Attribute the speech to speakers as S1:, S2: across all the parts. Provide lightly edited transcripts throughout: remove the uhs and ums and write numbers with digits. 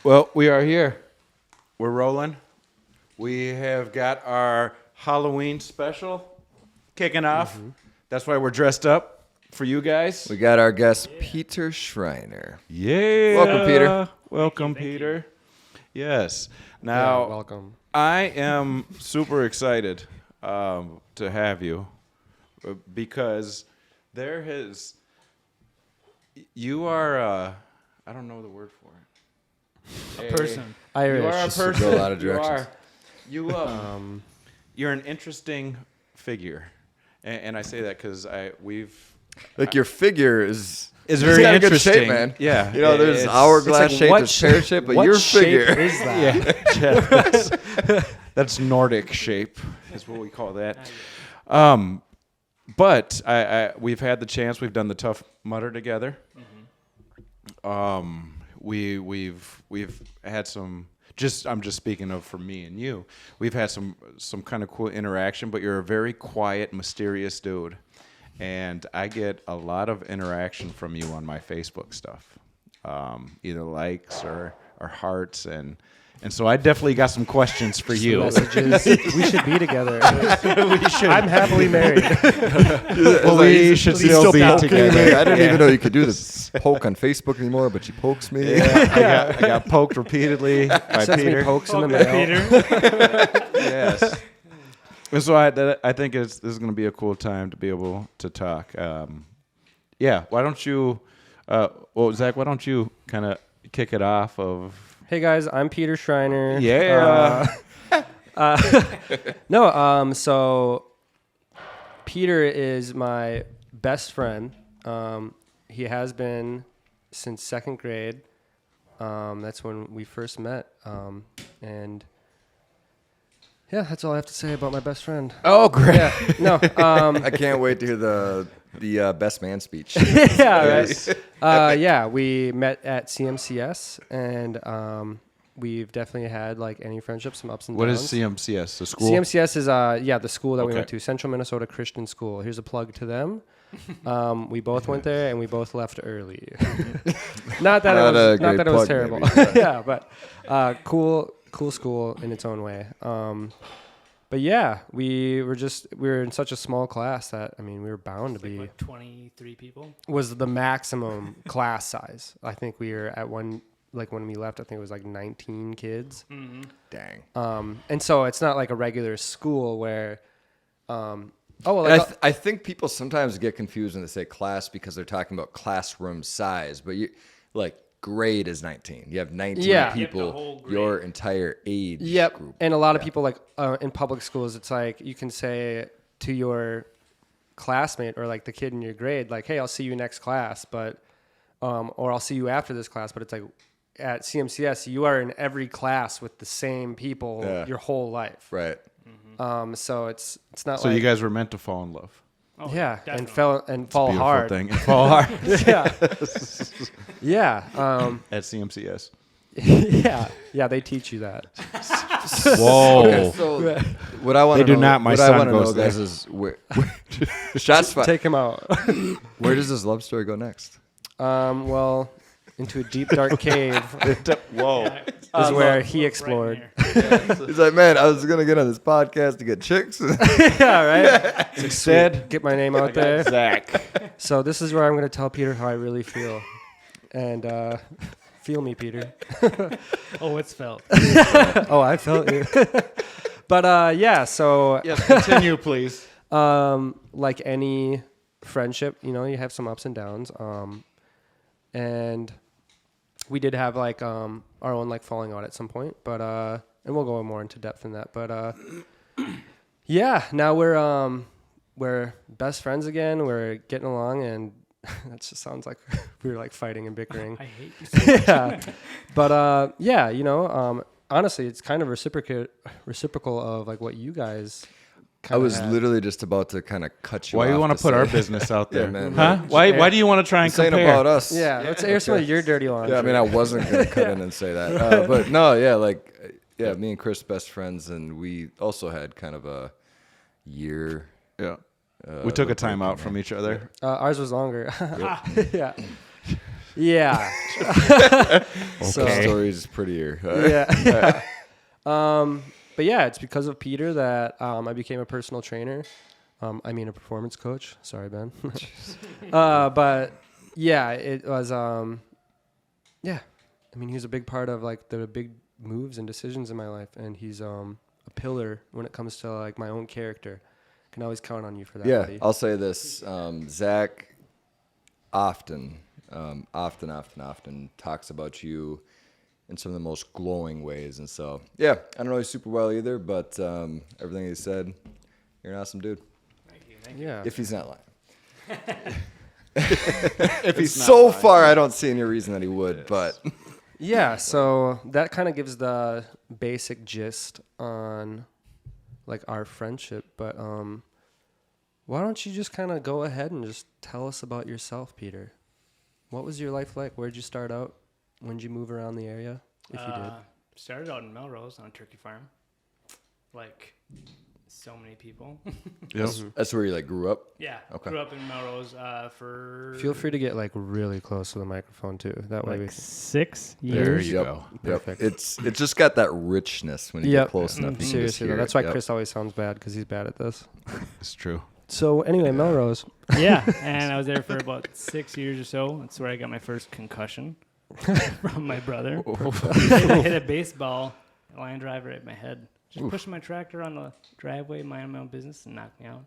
S1: Well, we are here. We're rolling. We have got our Halloween special kicking off. Mm-hmm. That's why we're dressed up for you guys.
S2: We got our guest, Peter Schreiner.
S1: Yeah.
S2: Welcome, Peter.
S1: Welcome, Peter. Yes. Now,
S3: welcome.
S1: I am super excited to have you because you are, I don't know the word for it.
S4: A person.
S3: Irish.
S1: You are a person.
S2: Go a lot of directions.
S1: You're an interesting figure, and I say that because
S2: Like your figure is
S1: very
S2: got a good
S1: interesting,
S2: shape, man.
S1: Yeah,
S2: there's hourglass shape, there's pear shape, but your figure
S3: is that?
S1: Yeah, that's Nordic shape, is what we call that. But we've had the chance. We've done the Tough Mudder together. Mm-hmm. We've had some. I'm just speaking of for me and you. We've had some kind of cool interaction. But you're a very quiet, mysterious dude, and I get a lot of interaction from you on my Facebook stuff, either likes or hearts and so I definitely got some questions for you.
S3: Messages. We should be together. We should. I'm happily married.
S1: Well, we should still be together.
S2: I didn't even know you could do this poke on Facebook anymore, but she pokes me.
S1: Yeah, I got poked repeatedly by
S3: Sends
S1: Peter.
S3: me pokes in the mail.
S1: Yes. And so I think this is going to be a cool time to be able to talk. Yeah. Why don't you, Zach? Why don't you kind of kick it off of?
S3: Hey guys, I'm Peter Schreiner.
S1: Yeah.
S3: So Peter is my best friend. He has been since second grade. That's when we first met. And yeah, that's all I have to say about my best friend.
S2: Oh, great!
S3: Yeah, no,
S2: I can't wait to hear the best man speech.
S3: yeah, right. Yeah, we met at CMCS, and we've definitely had like any friendships, some ups and
S1: What
S3: downs.
S1: is CMCS? The school?
S3: CMCS is the school that we
S1: Okay.
S3: went to, Central Minnesota Christian School. Here's a plug to them. We both went there, and we both left early. not that it was terrible. Yeah, but cool school in its own way. But yeah, we were in such a small class that we were bound to be
S4: Like 23 people.
S3: Was the maximum class size. I think we were at one, like when we left, I think it was like 19 kids.
S4: Mm-hmm.
S2: Dang.
S3: And so it's not like a regular school where
S2: I think people sometimes get confused when they say class because they're talking about classroom size, but grade is 19. You have 19
S3: Yeah.
S2: people, your entire age group.
S3: And a lot of people like in public schools, it's like you can say to your classmate or like the kid in your grade, like, hey, I'll see you next class, but or I'll see you after this class. But it's like at CMCS, you are in every class with the same people your whole life.
S2: Right.
S3: Mm-hmm. So it's not
S1: So
S3: like
S1: you guys were meant to fall in love.
S4: Oh,
S3: yeah,
S4: definitely.
S3: and fall
S1: Beautiful
S3: hard.
S1: thing. And fall hard
S3: Yeah.
S1: at CMCS.
S3: Yeah, they teach you that.
S1: Whoa.
S2: Okay, so what I want
S1: They
S2: to
S1: do
S2: know,
S1: not. My
S2: what
S1: son
S2: I want to
S1: goes
S2: know, guys,
S1: there.
S2: is where shots fired.
S3: Take him out.
S2: Where does this love story go next?
S3: Well, into a deep dark cave
S1: Whoa.
S3: is where he explored.
S2: He's like, man, I was gonna get on this podcast to get chicks.
S3: Yeah, right.
S1: Instead,
S3: Get my name out there.
S1: Zach.
S3: So this is where I'm going to tell Peter how I really feel, and feel me, Peter.
S4: Oh, it's felt.
S3: Oh, I felt you. But yeah, so
S1: Yes, continue, please.
S3: like any friendship, you have some ups and downs. And we did have like our own like falling out at some point, but and we'll go more into depth in that. But yeah, now we're best friends again. We're getting along, and that just sounds like we were like fighting and bickering.
S4: I hate you so much.
S3: Yeah, but yeah, honestly, it's kind of reciprocal of like what you guys.
S2: I was literally just about to kind of cut you off.
S1: Why do you want to put
S2: say-
S1: our business out there?
S2: Yeah, man.
S1: Huh? Why do you want to try and
S2: This ain't
S1: compare?
S2: about us.
S3: Yeah, let's air some of your dirty laundry.
S2: Yeah, I mean, I wasn't gonna cut in and say that, but no, yeah, me and Chris best friends, and we also had kind of a year.
S1: Yeah. We took a time out from each other.
S3: Ours was longer. Yeah. Yeah.
S2: So story's prettier.
S3: Yeah. But yeah, it's because of Peter that I became a personal trainer. I mean a performance coach. Sorry, Ben. But yeah, it was yeah. I mean, he was a big part of like the big moves and decisions in my life, and he's a pillar when it comes to like my own character. Can always count on you for that,
S2: Yeah,
S3: buddy.
S2: I'll say this. Zach often talks about you in some of the most glowing ways. And so, yeah, I don't know you super well either, but everything he said, you're an awesome dude.
S4: Thank you.
S3: Yeah.
S2: If he's not lying.
S1: If he's not
S2: So
S1: lying.
S2: far, I don't see any reason that he would, but
S3: Yeah, so that kind of gives the basic gist on like our friendship, but why don't you just kind of go ahead and just tell us about yourself, Peter? What was your life like? Where'd you start out? When did you move around the area, if you did?
S4: Started out in Melrose on a turkey farm, like so many people.
S1: Yep.
S2: that's where you like grew up.
S4: Yeah,
S2: Okay.
S4: grew up in Melrose for.
S3: Feel free to get like really close to the microphone too. That way we
S4: like 6
S1: There
S4: years.
S1: you
S2: Yep.
S1: go.
S2: Yep.
S3: Perfect.
S2: It's just got that richness when you
S3: Yep.
S2: get close enough. You can just
S3: Seriously, though,
S2: hear
S3: that's
S2: it.
S3: why
S2: Yep.
S3: Chris always sounds bad because he's bad at this.
S1: It's true.
S3: So anyway, Melrose.
S4: Yeah, and I was there for about 6 years or so. That's where I got my first concussion from my brother. I hit a baseball line driver at my head. Just pushing my tractor on the driveway, minding my own business, and knocked me out.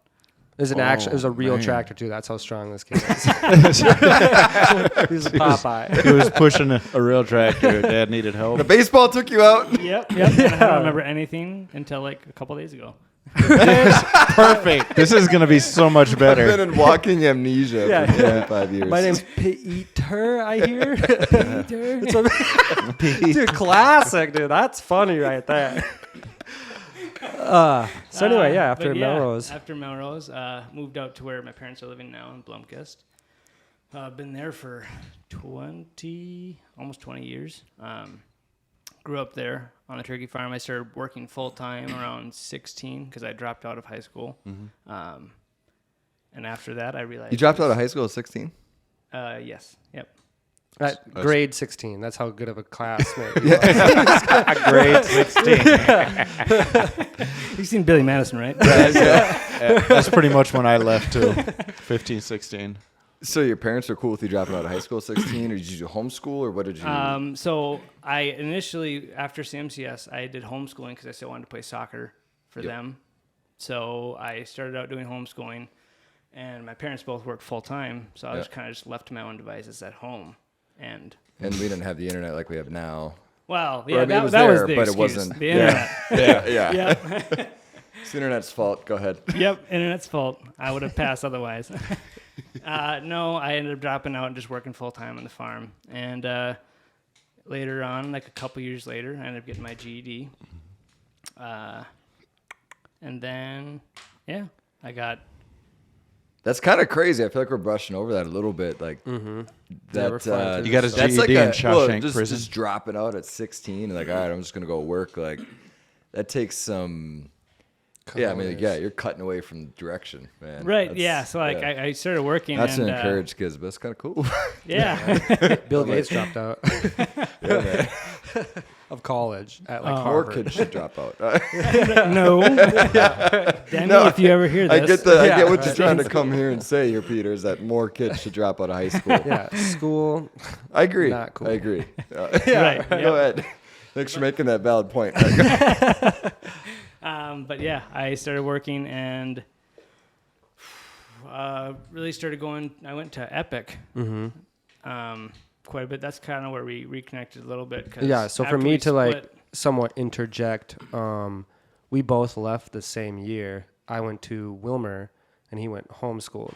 S3: It was it was a real
S1: man.
S3: tractor too. That's how strong this kid is. He's a Popeye.
S1: He was pushing a real tractor. Dad needed help.
S2: The baseball took you out.
S4: Yep. And I don't remember anything until like a couple days ago.
S1: Perfect. This is gonna be so much
S2: I've been
S1: better.
S2: in walking amnesia
S3: Yeah.
S2: for 25 years.
S3: My name's Peter, I hear. Dude, classic, dude. That's funny right there. So anyway, yeah, after
S4: But
S3: Melrose.
S4: After Melrose, moved out to where my parents are living now in Blomkist. Been there for almost 20 years. Grew up there on a turkey farm. I started working full time around 16 because I dropped out of high school. And after that, I realized
S2: You dropped out of high school at 16?
S4: Yes. Yep.
S3: At grade 16. That's how good of a classmate you are.
S1: Grade 16.
S4: You've seen Billy Madison, right?
S1: That's pretty much when I left too. 15, 16.
S2: So your parents are cool with you dropping out of high school at 16, or did you do homeschool, or what did you?
S4: So I initially, after CMCS, I did homeschooling because I still wanted to play soccer for them. So I started out doing homeschooling, and my parents both worked full time, so I was kind of just left to my own devices at home. And
S2: we didn't have the internet like we have now.
S4: well,
S2: Or,
S4: yeah,
S2: I mean, it was
S4: that was
S2: there,
S4: the
S2: but it
S4: excuse.
S2: wasn't.
S4: The internet.
S2: Yeah.
S4: Yep.
S2: It's the internet's fault. Go ahead.
S4: Yep, internet's fault. I would have passed otherwise. No, I ended up dropping out and just working full time on the farm. And later on, like a couple years later, I ended up getting my GED. And then, I got.
S2: That's kind of crazy. I feel like we're brushing over that a little bit. Like
S3: we're
S2: that.
S3: flying through
S1: You got his
S2: That's
S1: GED
S2: like
S1: in Shawshank prison.
S2: just dropping out at 16 and like, all right, I'm just gonna go work. Like that takes some. Yeah, I mean, like, you're cutting away from direction, man.
S4: Right,
S2: That's-
S4: yeah. So, like, I started working.
S2: That's
S4: and,
S2: to encourage kids, but it's kind of cool.
S4: Yeah.
S3: Bill Gates dropped out
S2: Yeah, man.
S3: of college at like
S2: More
S3: Harvard.
S2: kids should drop out.
S4: No. Demi, if you ever hear this.
S2: I
S3: Yeah,
S2: get what you're
S3: right.
S2: trying to come here and say here, Peter, is that more kids should drop out of high school.
S3: Yeah, school.
S2: I agree.
S3: Not cool.
S2: I agree.
S4: Right.
S2: Go ahead. Thanks for making that valid point.
S4: But yeah, I started working and really started going. I went to Epic quite a bit. That's kind of where we reconnected a little bit. 'Cause
S3: Yeah, so for
S4: after
S3: me
S4: we
S3: to like
S4: split-
S3: somewhat interject, we both left the same year. I went to Wilmer and he went homeschooled.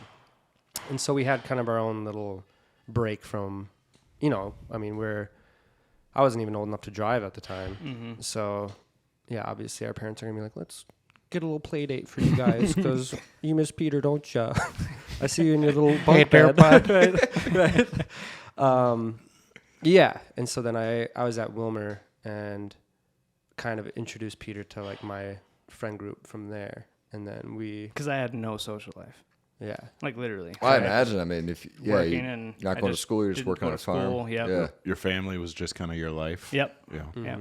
S3: And so we had kind of our own little break from, I mean, I wasn't even old enough to drive at the time. So yeah, obviously our parents are going to be like, let's get a little play date for you guys because you miss Peter, don't you? I see you in your little bunk bed. right. Yeah. And so then I was at Wilmer and kind of introduced Peter to like my friend group from there. And then
S4: because I had no social life.
S3: Yeah.
S4: Like literally.
S2: Well, I imagine. I mean, if you're
S4: Working and
S2: not
S4: I
S2: going to
S4: just
S2: school, you're just
S4: didn't
S2: working
S4: go
S2: on a
S4: to
S2: farm.
S4: school, yep.
S2: Yeah.
S1: Your family was just kind of your life.
S4: Yep.
S1: Yeah.
S4: Yeah.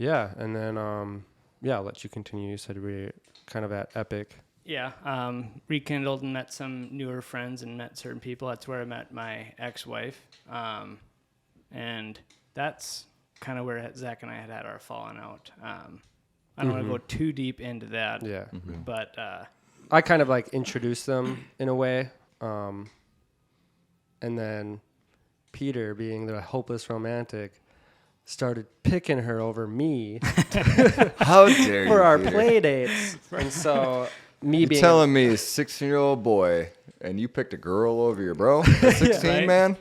S3: Yeah, and then I'll let you continue. You said we were kind of at Epic.
S4: Yeah. Rekindled and met some newer friends and met certain people. That's where I met my ex-wife. And that's kind of where Zach and I had our falling out. I don't want to go too deep into that.
S3: Yeah.
S4: But
S3: I kind of like introduced them in a way. And then Peter, being the hopeless romantic, started picking her over me
S2: How dare you?
S3: for our
S2: Peter.
S3: play dates. And so me
S2: You're
S3: being
S2: telling me a 16-year-old boy and you picked a girl over your bro? A 16,
S4: Right?
S2: man?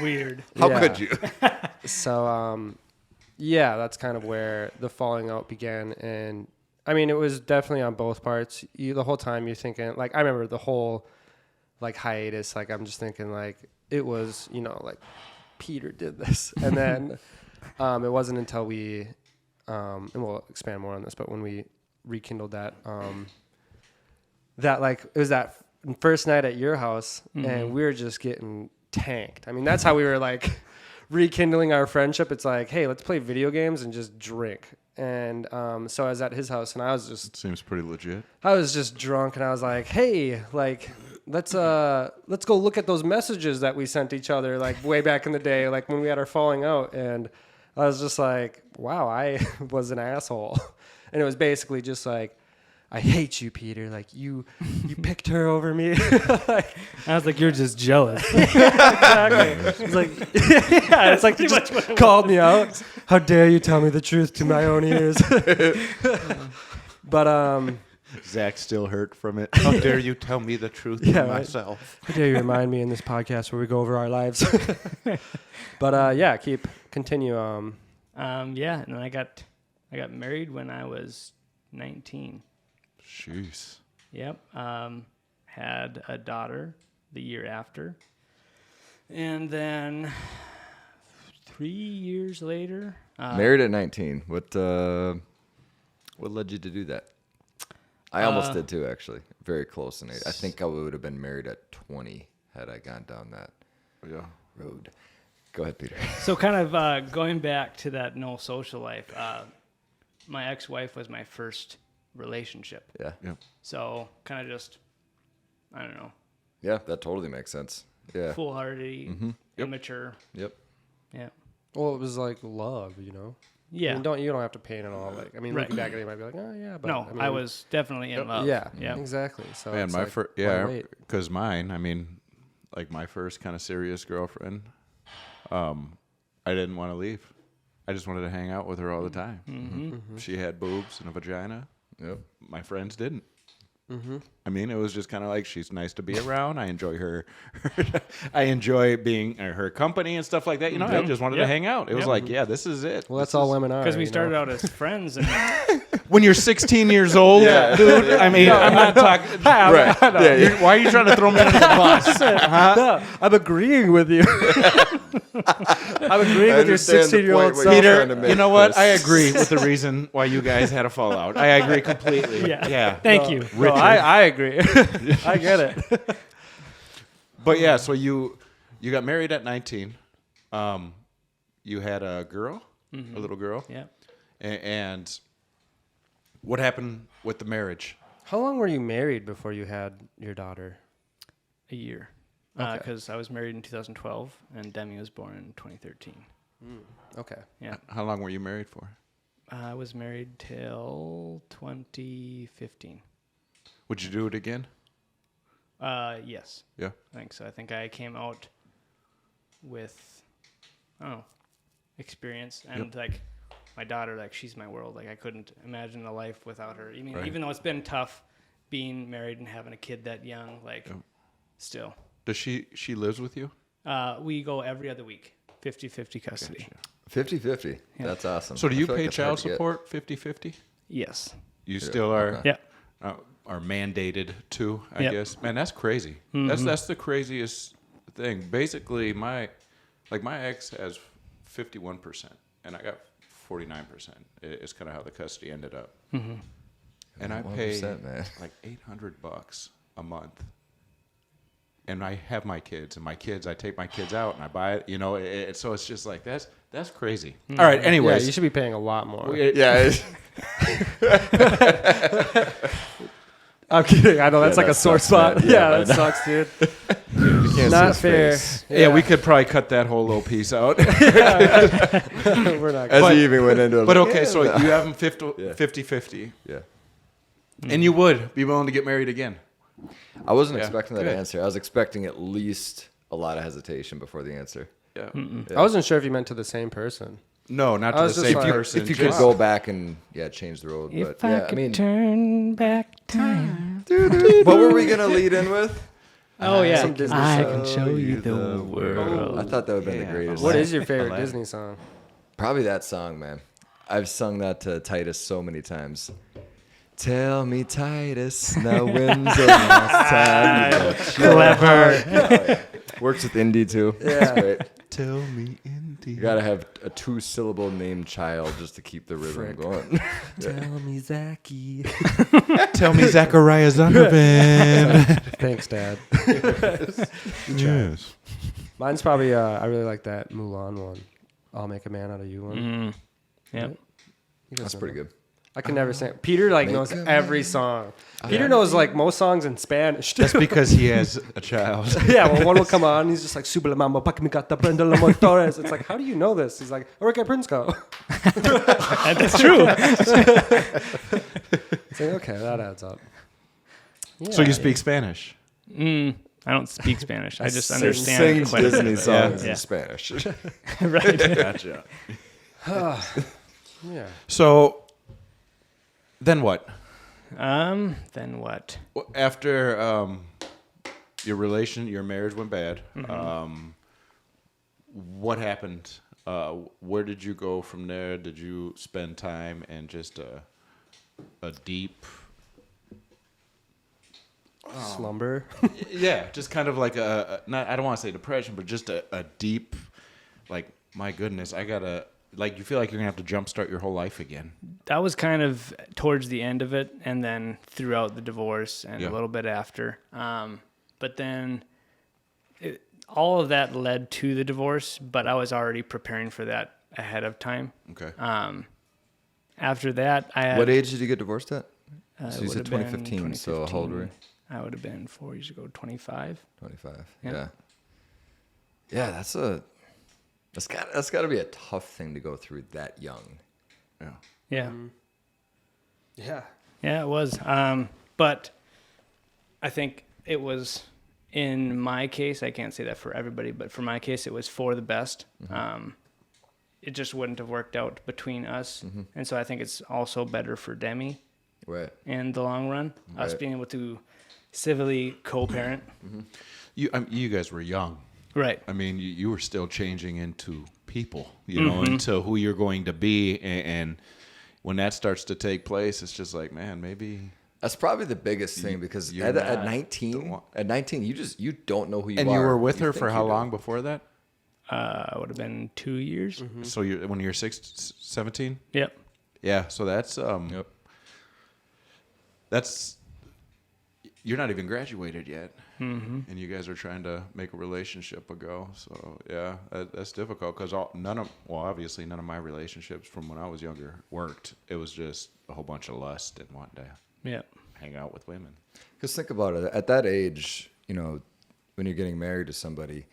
S4: weird.
S2: How
S3: Yeah.
S2: could you?
S3: So yeah, that's kind of where the falling out began. And I mean, it was definitely on both parts. The whole time you're thinking, like, I remember the whole like hiatus, like I'm just thinking like it was, like Peter did this. And then it wasn't until we and we'll expand more on this, but when we rekindled that that like it was that first night at your house and we were just getting tanked. I mean, that's how we were like rekindling our friendship. It's like, hey, let's play video games and just drink. And so I was at his house and I was
S1: Seems pretty legit.
S3: just drunk and I was like, hey, like let's go look at those messages that we sent each other like way back in the day, like when we had our falling out. And I was just like, wow, I was an asshole. And it was basically just like, I hate you, Peter. Like you picked her over me. Like,
S4: I was like, you're just jealous.
S3: exactly. It's like, yeah, it's like they just called me out. How dare you tell me the truth to my own ears? But
S1: Zach's still hurt from it. How dare you tell me the truth
S3: Yeah,
S1: to
S3: right.
S1: myself?
S3: how dare you remind me in this podcast where we go over our lives? But yeah, continue.
S4: Yeah, and then I got married when I was 19.
S1: Jeez.
S4: Yep. Had a daughter the year after. And then 3 years later.
S2: Married at 19. What led you to do that? I almost did too, actually. Very close in age. I think I would have been married at 20 had I gone down that
S1: Yeah.
S2: road. Go ahead, Peter.
S4: So kind of going back to that no social life, my ex-wife was my first relationship.
S2: Yeah.
S1: Yeah.
S4: So kind of just, I don't know,
S2: Yeah, that totally makes sense. Yeah.
S4: foolhardy,
S1: Yep.
S4: immature.
S2: Yep.
S4: Yeah.
S3: Well, it was like love,
S4: Yeah.
S3: I mean, you don't have to paint it all like. I mean,
S4: Right.
S3: looking back at it, you might be like, oh yeah, but
S4: No,
S3: I, mean,
S4: I was definitely in love.
S3: Yeah,
S4: Yeah.
S3: exactly. So
S1: Man,
S3: it's
S1: my
S3: like,
S1: first,
S3: why wait?
S1: because mine, I mean, like my first kind of serious girlfriend, I didn't want to leave. I just wanted to hang out with her all the time.
S3: Mm-hmm.
S1: She had boobs and a vagina.
S2: Yep.
S1: My friends didn't.
S3: Mm-hmm.
S1: I mean, it was just kind of like she's nice to be around. I enjoy her. I enjoy being her company and stuff like that. I just wanted to
S4: Yep.
S1: hang out. It was
S4: Yep.
S1: like, yeah, this is it.
S3: Well, that's all women are.
S4: Because we
S3: you know?
S4: started out as friends. And
S1: When you're 16 years old, dude. I mean, I'm not talking.
S2: Right. Yeah.
S1: Why are you trying to throw me under the bus?
S3: No, I'm agreeing with you. I'm agreeing
S2: I
S3: with your
S2: understand the
S3: 16-year-old
S2: point where
S3: self.
S2: you're trying
S1: Peter,
S2: to
S1: you
S2: make,
S1: know what?
S2: Chris.
S1: I agree with the reason why you guys had a fallout. I agree completely.
S4: yeah. Thank you.
S3: No, I agree. I get it.
S1: But yeah, so you got married at 19. You had a girl, a little girl.
S4: Yeah.
S1: And what happened with the marriage?
S3: How long were you married before you had your daughter?
S4: A year.
S3: Okay.
S4: Because I was married in 2012 and Demi was born in 2013.
S3: Okay.
S4: Yeah.
S1: How long were you married for?
S4: I was married till 2015.
S1: Would you do it again?
S4: Yes.
S1: Yeah.
S4: I think so. I think I came out with, I don't know, experience. And like my daughter, like she's my world. Like I couldn't imagine a life without her. I mean,
S1: Right.
S4: even though it's been tough being married and having a kid that young, like still.
S1: Does she lives with you?
S4: We go every other week, 50-50 custody.
S2: 50-50.
S4: Yeah.
S2: That's awesome.
S1: So do
S2: I
S1: you
S2: feel like
S1: pay
S2: that's hard
S1: child
S2: to get.
S1: support 50-50?
S4: Yes.
S1: You still are
S2: okay.
S4: Yeah.
S1: are mandated to, I
S4: Yep.
S1: guess. Man, that's crazy. That's the craziest thing. Basically, my ex has 51%, and I got 49%. It's kind of how the custody ended up. And I pay
S2: 1%, man.
S1: like $800 a month and I have my kids, and my kids, I take my kids out and I buy it. You know, so it's just like that's crazy. All right.
S3: Yeah,
S1: Anyways,
S3: you should be paying a lot more.
S2: Yeah.
S3: I'm kidding. I know that's like
S2: that
S3: a sore
S2: sucks,
S3: spot.
S2: man.
S3: Yeah,
S2: Yeah,
S3: that sucks, dude.
S2: You can't see
S3: Not
S2: his
S3: fair.
S2: face.
S1: yeah, we could probably cut that whole little piece out.
S3: We're not.
S2: As he even went into it.
S1: But
S2: like,
S1: okay,
S2: yeah,
S1: so
S2: no.
S1: you have them
S2: Yeah.
S1: 50-50.
S2: Yeah.
S1: And you would be willing to get married again.
S2: I wasn't
S1: Yeah,
S2: expecting that
S1: good.
S2: answer. I was expecting at least a lot of hesitation before the answer.
S1: Yeah.
S3: I wasn't sure if you meant to the same person.
S1: No, not
S3: I
S1: to the
S3: was just
S1: same
S3: like-
S1: person.
S2: If you could
S1: just-
S2: go back and change the road.
S4: If
S2: But
S4: I
S2: yeah,
S4: could
S2: I mean,
S4: turn back time.
S2: what were we gonna lead in with?
S4: Oh yeah,
S3: Some Disney
S4: I
S3: song.
S4: can show you the world.
S2: I thought that would have been
S1: Yeah.
S2: the greatest.
S3: What
S1: Aladdin.
S3: is your favorite
S1: Aladdin.
S3: Disney song?
S2: Probably that song, man. I've sung that to Titus so many times. Tell me, Titus, now when's the last time you
S4: Clever.
S2: Works with Indy too.
S3: Yeah.
S2: That's great.
S1: Tell me indeed.
S2: You gotta have a 2-syllable named child just to keep the rhythm
S3: Frick.
S2: going.
S3: Tell me, Zachy.
S1: Tell me Zachariah Zondervan.
S3: Thanks, Dad.
S1: Yes.
S3: Mine's probably I really like that Mulan one. I'll make a man out of you one.
S4: Yep.
S3: You guys
S2: That's
S3: know
S2: pretty
S3: that.
S2: good.
S3: I can never sing. Peter like knows
S2: Make a
S3: every
S2: man.
S3: song. Peter knows like most songs in Spanish.
S1: That's because he has a child.
S3: Yeah, well, one will come on. And he's just like "Subla mambo pakmigata prenda la motores." It's like, how do you know this? He's like, I work at Princco.
S4: That's true.
S3: It's like, okay, that adds up. Yeah.
S1: So you speak Spanish.
S4: I don't speak Spanish. I just
S2: Sings
S4: understand quite a bit
S2: Disney
S4: of it.
S2: songs
S4: Yeah.
S2: in Spanish.
S4: Right.
S1: Gotcha.
S3: Yeah.
S1: So then what?
S4: Then what?
S1: After your marriage went bad. What happened? Where did you go from there? Did you spend time in just a deep,
S3: Slumber.
S1: yeah, just kind of like not, I don't want to say depression, but just a deep, like, my goodness, I gotta, like, you feel like you're gonna have to jumpstart your whole life again.
S4: That was kind of towards the end of it, and then throughout the divorce, and
S1: Yeah.
S4: a little bit after. But then all of that led to the divorce, but I was already preparing for that ahead of time.
S1: Okay.
S4: After that, I had,
S2: What age did you get divorced at?
S4: it
S2: So you said
S4: would have been
S2: 2015, so how old were you?
S4: I would have been 4 years ago, 25.
S2: 25.
S4: Yeah.
S2: Yeah. Yeah, that's got to be a tough thing to go through that young.
S1: Yeah.
S4: Yeah.
S3: Yeah.
S4: Yeah, it was. But I think it was, in my case, I can't say that for everybody, but for my case, it was for the best. It just wouldn't have worked out between us. And so I think it's also better for Demi
S2: Right.
S4: in the long run, us
S2: Right.
S4: being able to civilly co-parent.
S1: You guys were young.
S4: Right.
S1: I mean, you were still changing into people, you know, into who you're going to be. And when that starts to take place, it's just like, man, maybe.
S2: That's probably the biggest thing because
S1: you're
S2: at
S1: not
S2: 19, you don't know who you are.
S1: And you were with
S2: You
S1: her
S2: think
S1: for
S2: you
S1: how
S2: do.
S1: long before that?
S4: It would have been 2 years.
S1: So when you're 17?
S4: Yep.
S1: Yeah. So that's
S2: Yep.
S1: that's you're not even graduated yet, and you guys are trying to make a relationship go. So yeah, that's difficult because obviously none of my relationships from when I was younger worked. It was just a whole bunch of lust and wanting to
S4: Yep.
S1: hang out with women.
S2: Because think about it. At that age, when you're getting married to somebody,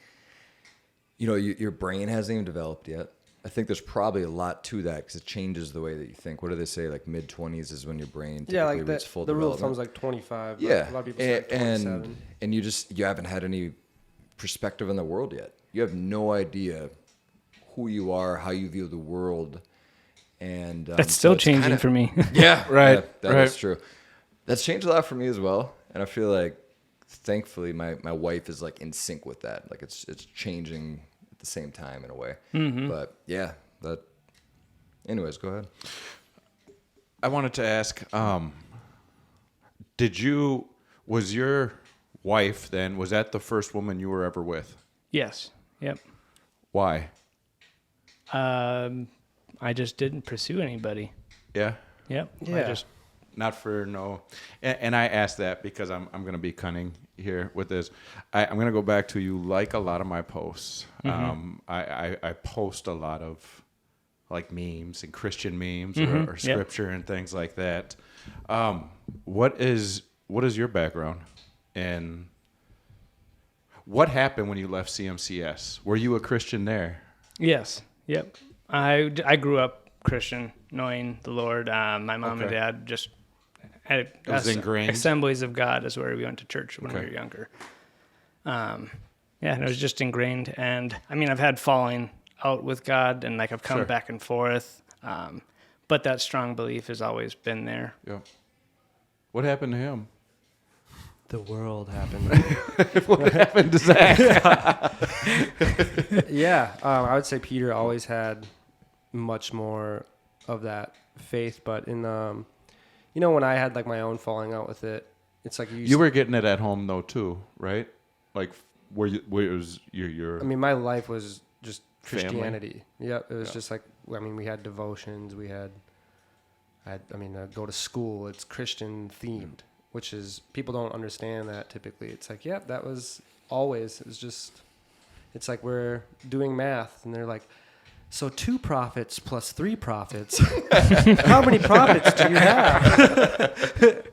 S2: your brain hasn't even developed yet. I think there's probably a lot to that because it changes the way that you think. What do they say? Like mid-20s is when your brain typically
S3: Yeah, like
S2: reaches full
S3: the rule of
S2: development.
S3: thumb's like 25. but
S2: Yeah,
S3: A lot of people say like 27.
S2: and you haven't had any perspective in the world yet. You have no idea who you are, how you view the world, and
S4: That's
S2: so
S4: still
S2: it's
S4: changing
S2: kinda-
S4: for me.
S2: Yeah,
S1: Right,
S2: Yeah, that
S1: right.
S2: is true. That's changed a lot for me as well, and I feel like, thankfully, my wife is like in sync with that. Like it's changing at the same time in a way. But yeah, that. Anyways, go ahead.
S1: I wanted to ask, was your wife then, was that the first woman you were ever with?
S4: Yes. Yep.
S1: Why?
S4: I just didn't pursue anybody.
S1: Yeah.
S4: Yep. I
S3: Yeah.
S4: just
S1: not for no. And I asked that because I'm going to be cunning here with this. I'm going to go back to you like a lot of my posts. I post a lot of like memes and Christian memes or scripture and things like that. What is your background and what happened when you left CMCS? Were you a Christian there?
S4: Yes. Yep. I grew up Christian, knowing the Lord. My mom and dad just had
S1: It was ingrained.
S4: Assemblies of God is where we went to church when we were younger. And it was just ingrained. And I mean, I've had falling out with God, and like I've come back and forth. But that strong belief has always been there.
S1: Yeah. What happened to him?
S3: The world happened.
S1: What happened to Zach?
S3: Yeah, I would say Peter always had much more of that faith, but in when I had like my own falling out with it, it's like
S1: You were getting it at home though too, right? Like where it was your
S3: I mean, my life was just
S1: Family?
S3: Christianity. Yep, it was just like we had devotions, I'd go to school. It's Christian themed, which is people don't understand that typically. It's like, that was always. It was just. It's like we're doing math, and they're like, so 2 prophets plus 3 prophets. How many prophets do you have?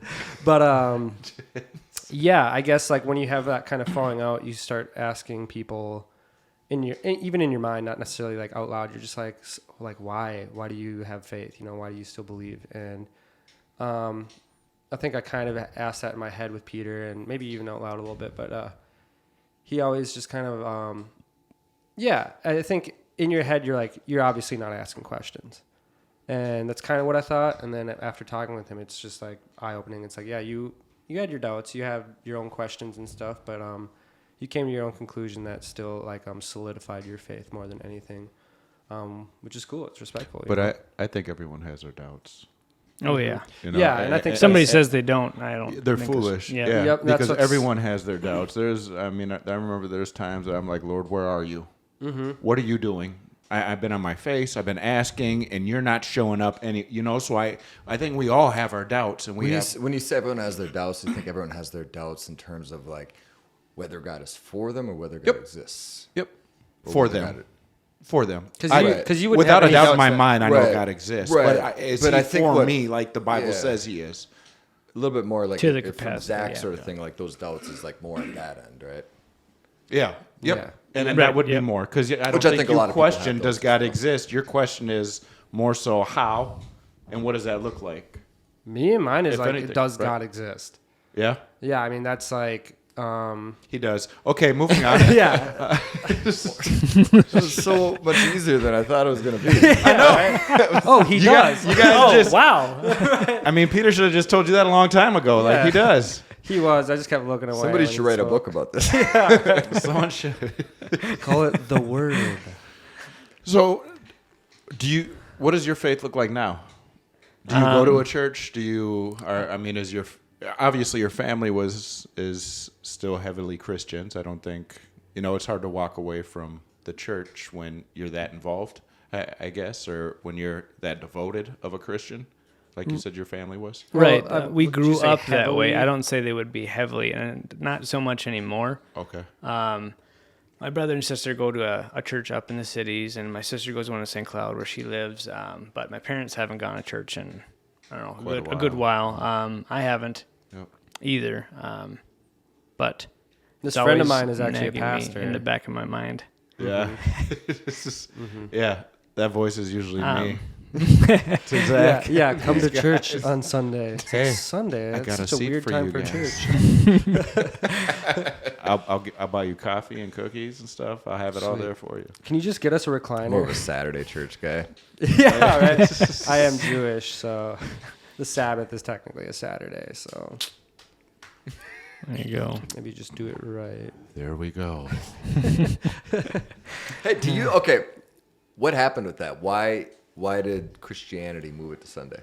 S3: But I guess like when you have that kind of falling out, you start asking people even in your mind, not necessarily like out loud. You're just like why do you have faith? Why do you still believe? And I think I kind of asked that in my head with Peter, and maybe even out loud a little bit. But he always just kind of I think in your head you're obviously not asking questions, and that's kind of what I thought. And then after talking with him, it's just like eye-opening. It's like, you had your doubts, you have your own questions and stuff, but you came to your own conclusion that still like solidified your faith more than anything, which is cool. It's respectful.
S1: But I think everyone has their doubts.
S4: Oh yeah.
S3: And I think
S4: Somebody says they don't. I don't.
S1: They're
S4: think
S1: foolish.
S4: Yeah.
S3: Yep, that's
S1: because
S3: what's-
S1: everyone has their doubts. I remember there's times that I'm like, Lord, where are you? What are you doing? I've been on my face. I've been asking, and you're not showing up any. So I think we all have our doubts, and
S2: When you say everyone has their doubts, you think everyone has their doubts in terms of like whether God is for them or whether God exists.
S1: Yep.
S2: Or
S1: For
S2: whether
S1: them.
S2: God-
S1: For them.
S3: Because you wouldn't
S1: Without
S3: have
S1: a
S3: any
S1: doubt in
S3: doubts
S1: my
S3: that-
S1: mind, I know
S2: Right.
S1: God exists.
S2: Right.
S1: But
S2: I think
S1: for
S2: what-
S1: me like the Bible
S2: Yeah.
S1: says he is?
S2: a little bit more like
S4: To the
S2: if from
S4: capacity,
S2: Zach
S4: yeah.
S2: sort of thing, like those doubts is like more on that end, right?
S1: Yeah. Yep.
S3: Yeah.
S1: And
S4: Right,
S1: that would be
S4: yep.
S1: more. Because I don't
S2: Which I
S1: think
S2: think a
S1: you
S2: lot of people have
S1: question,
S2: those
S1: does
S2: as
S1: God
S2: well.
S1: exist? Your question is more so how and what does that look like?
S3: Me and mine is
S1: If
S3: like,
S1: anything,
S3: does
S1: right?
S3: God exist?
S1: Yeah?
S3: Yeah, I mean that's like
S1: He does. Okay, moving on.
S3: yeah.
S2: It was so much easier than I thought it was going to be.
S3: Oh, he does.
S1: You guys just
S4: Wow.
S1: I mean, Peter should have just told you that a long time ago. Like
S3: Yeah.
S1: he does.
S3: He was. I just kept looking away.
S2: Somebody
S3: when
S2: should
S3: he
S2: write a
S3: spoke.
S2: book about this.
S1: Someone should.
S3: Call it the Word.
S1: So, what does your faith look like now? Do you go to a church? Is your obviously your family is still heavily Christians. I don't think it's hard to walk away from the church when you're that involved, I guess, or when you're that devoted of a Christian, like you said your family was.
S4: Right.
S3: Well,
S4: We
S3: would you
S4: grew
S3: say
S4: up that way.
S3: heavily?
S4: I don't say they would be heavily, and not so much anymore.
S1: Okay.
S4: My brother and sister go to a church up in the cities, and my sister goes to one in St. Cloud where she lives. But my parents haven't gone to church in, I don't know,
S1: Quite
S4: a good while. I haven't
S1: Yep.
S4: either. But
S3: This
S4: it's
S3: friend of
S4: always
S3: mine is actually a
S4: nagging me
S3: pastor.
S4: in the back of my mind.
S1: Yeah. It's just- Yeah. That voice is usually me.
S3: Yeah,
S1: To Zach.
S3: yeah. Come to church on Sunday. It's
S1: Hey,
S3: Sunday.
S1: I
S3: That's
S1: got a
S3: such a
S1: seat
S3: weird
S1: for
S3: time
S1: you
S3: for
S1: guys.
S3: church.
S1: I'll buy you coffee and cookies and stuff. I'll have it all
S3: Sweet.
S1: there for you.
S3: Can you just get us a
S2: More of
S3: recliner?
S2: a Saturday church guy.
S3: Yeah, right. I am Jewish, so the Sabbath is technically a Saturday. So
S4: There you go.
S3: maybe just do it right.
S1: There we go.
S2: Hey, do you okay? What happened with that? Why did Christianity move it to Sunday?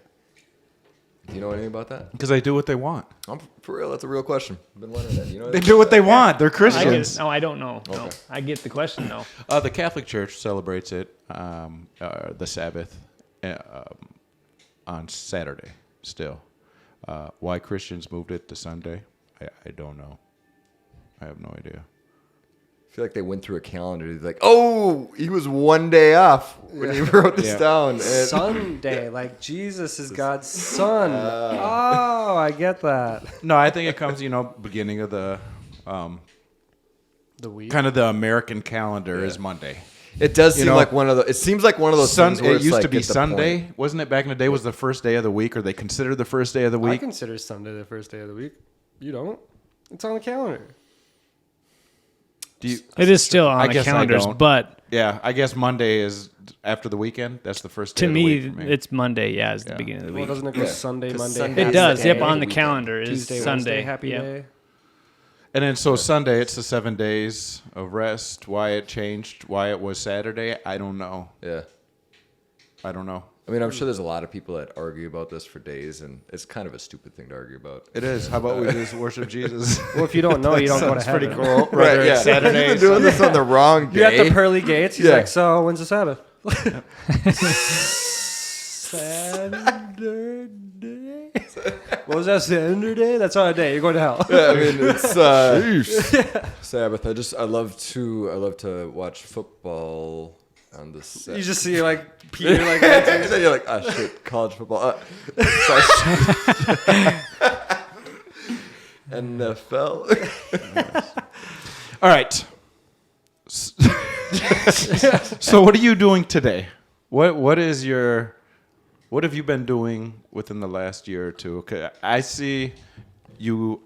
S2: Do you know anything about that?
S1: Because they do what they want.
S2: I'm for real. That's a real question. I've been learning that. You know
S1: They
S2: anything
S1: do what they
S2: about
S1: want. They're
S4: I
S1: Christians.
S4: get, no, I don't know. No,
S2: Okay.
S4: I get the question though.
S1: The Catholic Church celebrates it, the Sabbath, on Saturday still. Why Christians moved it to Sunday, I don't know. I have no idea.
S2: I feel like they went through a calendar. They're like, oh, he was one day off when he wrote this down. And
S3: Sunday, like Jesus is God's son. Oh, I get that.
S1: No, I think it comes, beginning of the
S3: The week.
S1: kind of the American calendar is Monday.
S2: it does seem like one of those. It seems like one of those things where
S1: It
S2: it's
S1: used
S2: like,
S1: to be
S2: get the
S1: Sunday,
S2: point.
S1: wasn't it? Back in the day, was the first day of the week, or they considered the first day of the
S3: I
S1: week.
S3: consider Sunday the first day of the week. You don't? It's on the calendar.
S1: Do you?
S4: It is still on
S1: I
S4: the
S1: guess I
S4: calendars,
S1: don't.
S4: but
S1: Yeah, I guess Monday is after the weekend. That's the first day
S4: to
S1: of the
S4: me,
S1: week for me.
S4: it's Monday. Yeah, it's the
S1: Yeah.
S4: beginning of the
S3: Well,
S4: week.
S3: doesn't it go
S2: Yeah.
S3: Sunday,
S2: 'Cause
S3: Monday?
S2: Sunday
S4: It
S2: is
S4: does.
S2: the
S4: Yep,
S2: day of
S4: on
S2: the
S4: the
S2: weekend.
S4: calendar is
S3: Tuesday,
S4: Sunday.
S3: Wednesday, happy
S4: Yep.
S3: day.
S1: And then so Sunday, it's the 7 days of rest. Why it changed? Why it was Saturday? I don't know.
S2: Yeah.
S1: I don't know.
S2: I mean, I'm sure there's a lot of people that argue about this for days, and it's kind of a stupid thing to argue about.
S1: It is. How about we just worship Jesus?
S3: Well, if you don't know, you don't go to
S1: Sounds
S3: heaven.
S1: pretty cool. Whether it's Saturday,
S2: You've been doing this on the wrong day.
S3: You're at the pearly gates. He's
S2: Yeah.
S3: like, so when's the Sabbath? Saturday. What was that? Saturday? That's not a day. You're going to hell.
S2: Yeah, I mean, it's Sabbath. I love to watch football on the Sabbath.
S3: You just see like Peter like
S2: And then you're like, oh shit, college football. NFL.
S1: All right. So what are you doing today? What have you been doing within the last year or two? 'Cause I see a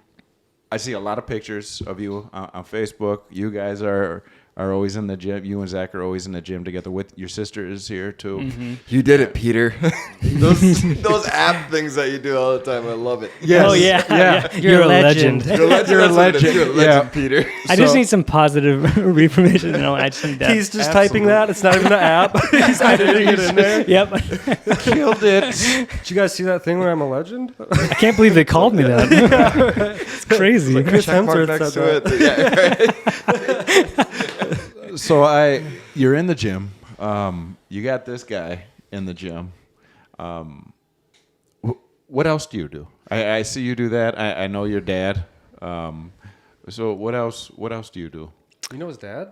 S1: lot of pictures of you on Facebook. You guys are always in the gym. You and Zach are always in the gym together. With your sister is here too.
S4: Mm-hmm.
S2: You did it, Peter. those app things that you do all the time, I love it.
S1: Yes.
S4: Oh yeah, You're a legend.
S2: You're a legend.
S1: You're a
S2: That's what it is.
S1: legend.
S2: You're a legend,
S1: Yeah.
S2: Peter.
S4: I just
S1: So-
S4: need some positive reformation. No, I just need that.
S3: He's just typing that. It's not even an app. He's editing it in there.
S4: Yep.
S1: Killed it.
S3: Did you guys see that thing where I'm a legend?
S4: I can't believe they called me that. It's crazy.
S3: Chris
S2: Check mark
S3: Hemsworth
S2: next
S3: said
S2: to
S3: that.
S2: it. Yeah, right.
S1: So you're in the gym. You got this guy in the gym. What else do you do? I see you do that. I know your dad. So what else do you do?
S3: You know his dad?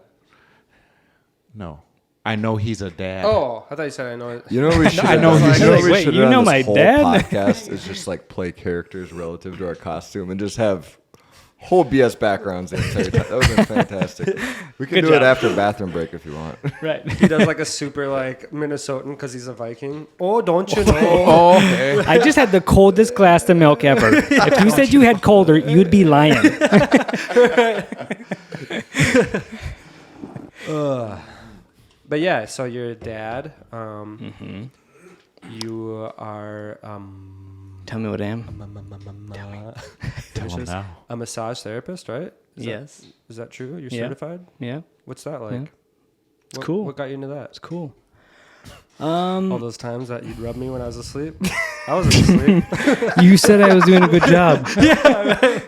S1: No, I know he's a dad.
S3: Oh, I thought you said I know it.
S2: You know what we should
S1: I know
S2: have
S1: he's
S2: done?
S1: like,
S2: We
S4: wait,
S2: should
S4: you
S2: have
S4: know
S2: done
S4: my
S2: this whole
S4: dad?
S2: podcast is just like play characters relative to our costume and just have whole BS backgrounds the entire time. That would have been fantastic. We can
S4: Good
S2: do
S4: job.
S2: it after bathroom break if you want.
S4: Right.
S3: He does like a super like Minnesotan because he's a Viking. Oh, don't you know?
S1: Oh, okay.
S4: I just had the coldest glass of milk ever. If you said you had colder, you'd be lying.
S3: But yeah, so you're a dad.
S4: Mm-hmm.
S3: You are
S4: Tell me what I am.
S1: Tell him now.
S3: a massage therapist, right?
S4: Yes.
S3: Is that true? You're
S4: Yeah.
S3: certified?
S4: Yeah.
S3: What's that like?
S4: Yeah.
S3: What,
S4: cool.
S3: What got you into that?
S4: It's cool.
S3: All those times that you'd rub me when I was asleep. I wasn't asleep.
S4: You said I was doing a good job.
S3: I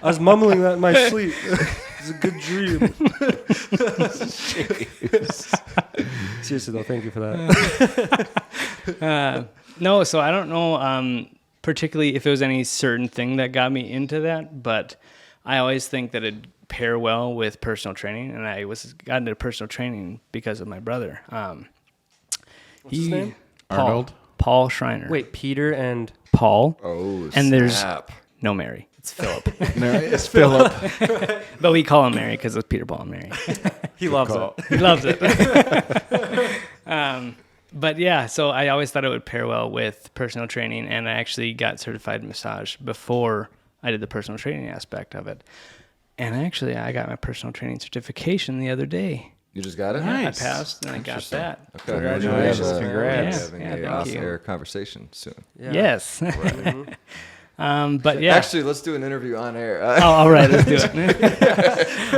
S3: was mumbling that in my sleep. It was a good dream. Seriously though, thank you for that.
S4: No, so I don't know particularly if it was any certain thing that got me into that, but I always think that it'd pair well with personal training, and I got into personal training because of my brother.
S3: What's his name?
S1: Arnold?
S4: Paul Schreiner.
S3: Wait, Peter and
S4: Paul.
S2: Oh,
S4: And there's
S2: snap.
S4: no Mary. It's Philip.
S1: It's Philip.
S4: But we call him Mary because it's Peter, Paul, and Mary.
S3: he loves
S1: call.
S3: it.
S4: He loves it. But yeah, so I always thought it would pair well with personal training, and I actually got certified in massage before I did the personal training aspect of it. And actually, I got my personal training certification the other day.
S2: You just got it?
S1: Nice.
S4: I passed, and I got
S2: Interesting.
S4: that.
S2: Okay.
S1: Congratulations.
S2: We'll have a-
S1: Congrats.
S2: Having
S4: Yeah,
S2: a
S4: thank you.
S2: off-air conversation soon.
S3: Yeah.
S4: Yes.
S3: Mhm.
S4: But yeah.
S2: Actually, let's do an interview on air.
S4: Oh, all right, let's do it.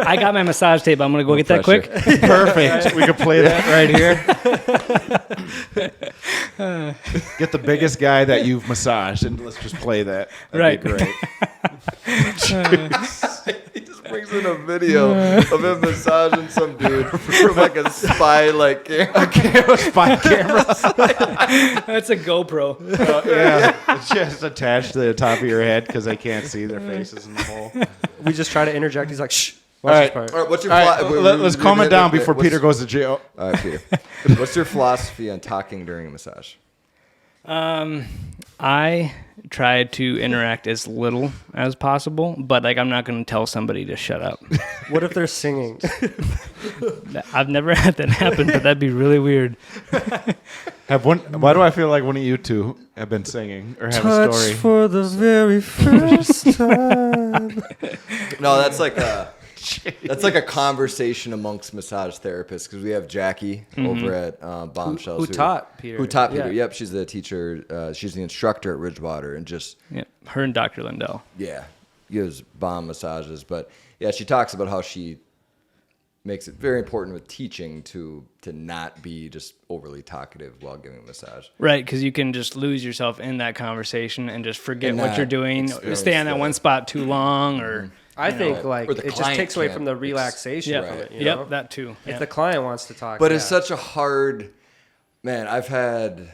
S4: I got my massage tape. I'm going to go get that quick.
S1: Perfect. We could play that right here. Get the biggest guy that you've massaged, and let's just play that. That'd
S4: Right.
S1: be great.
S2: He just brings Jackie's in a video of him massaging some dude from like a spy like
S1: Spy camera.
S4: That's a GoPro.
S1: Yeah, it's just attached to the top of your head because I can't see their faces in the hole.
S3: We just try to interject. He's like, shh.
S1: All
S3: Watch
S1: right.
S3: this part.
S2: All right, what's your
S1: All right, let's calm it down before Peter goes to jail.
S2: All right, Peter. What's your philosophy on talking during a massage?
S4: I try to interact as little as possible, but like I'm not going to tell somebody to shut up.
S3: What if they're singing?
S4: I've never had that happen, but that'd be really weird.
S1: Why do I feel like one of you two have been singing or have a story?
S3: for the very first time.
S2: No, that's like a conversation amongst massage therapists because we have Jackie over at Bombshells
S3: Who taught Peter?
S2: Who taught Peter?
S3: Yeah.
S2: Yep, she's the teacher. She's the instructor at Ridgewater, and just
S4: Her and Dr. Lindell.
S2: gives bomb massages. But yeah, she talks about how she makes it very important with teaching to not be just overly talkative while giving a massage.
S4: Right, because you can just lose yourself in that conversation and just forget
S2: And
S4: what
S2: not
S4: you're doing,
S2: experience
S4: stay on that
S2: the-
S4: one spot too long, or
S3: I think like
S2: or the
S3: it just
S2: client
S3: takes away
S2: can't
S3: from the relaxation
S2: Right.
S3: of it. You know?
S4: yep, that too.
S3: If
S4: Yep.
S3: the client wants to talk,
S2: But it's
S3: yeah.
S2: such a hard, man. I've had,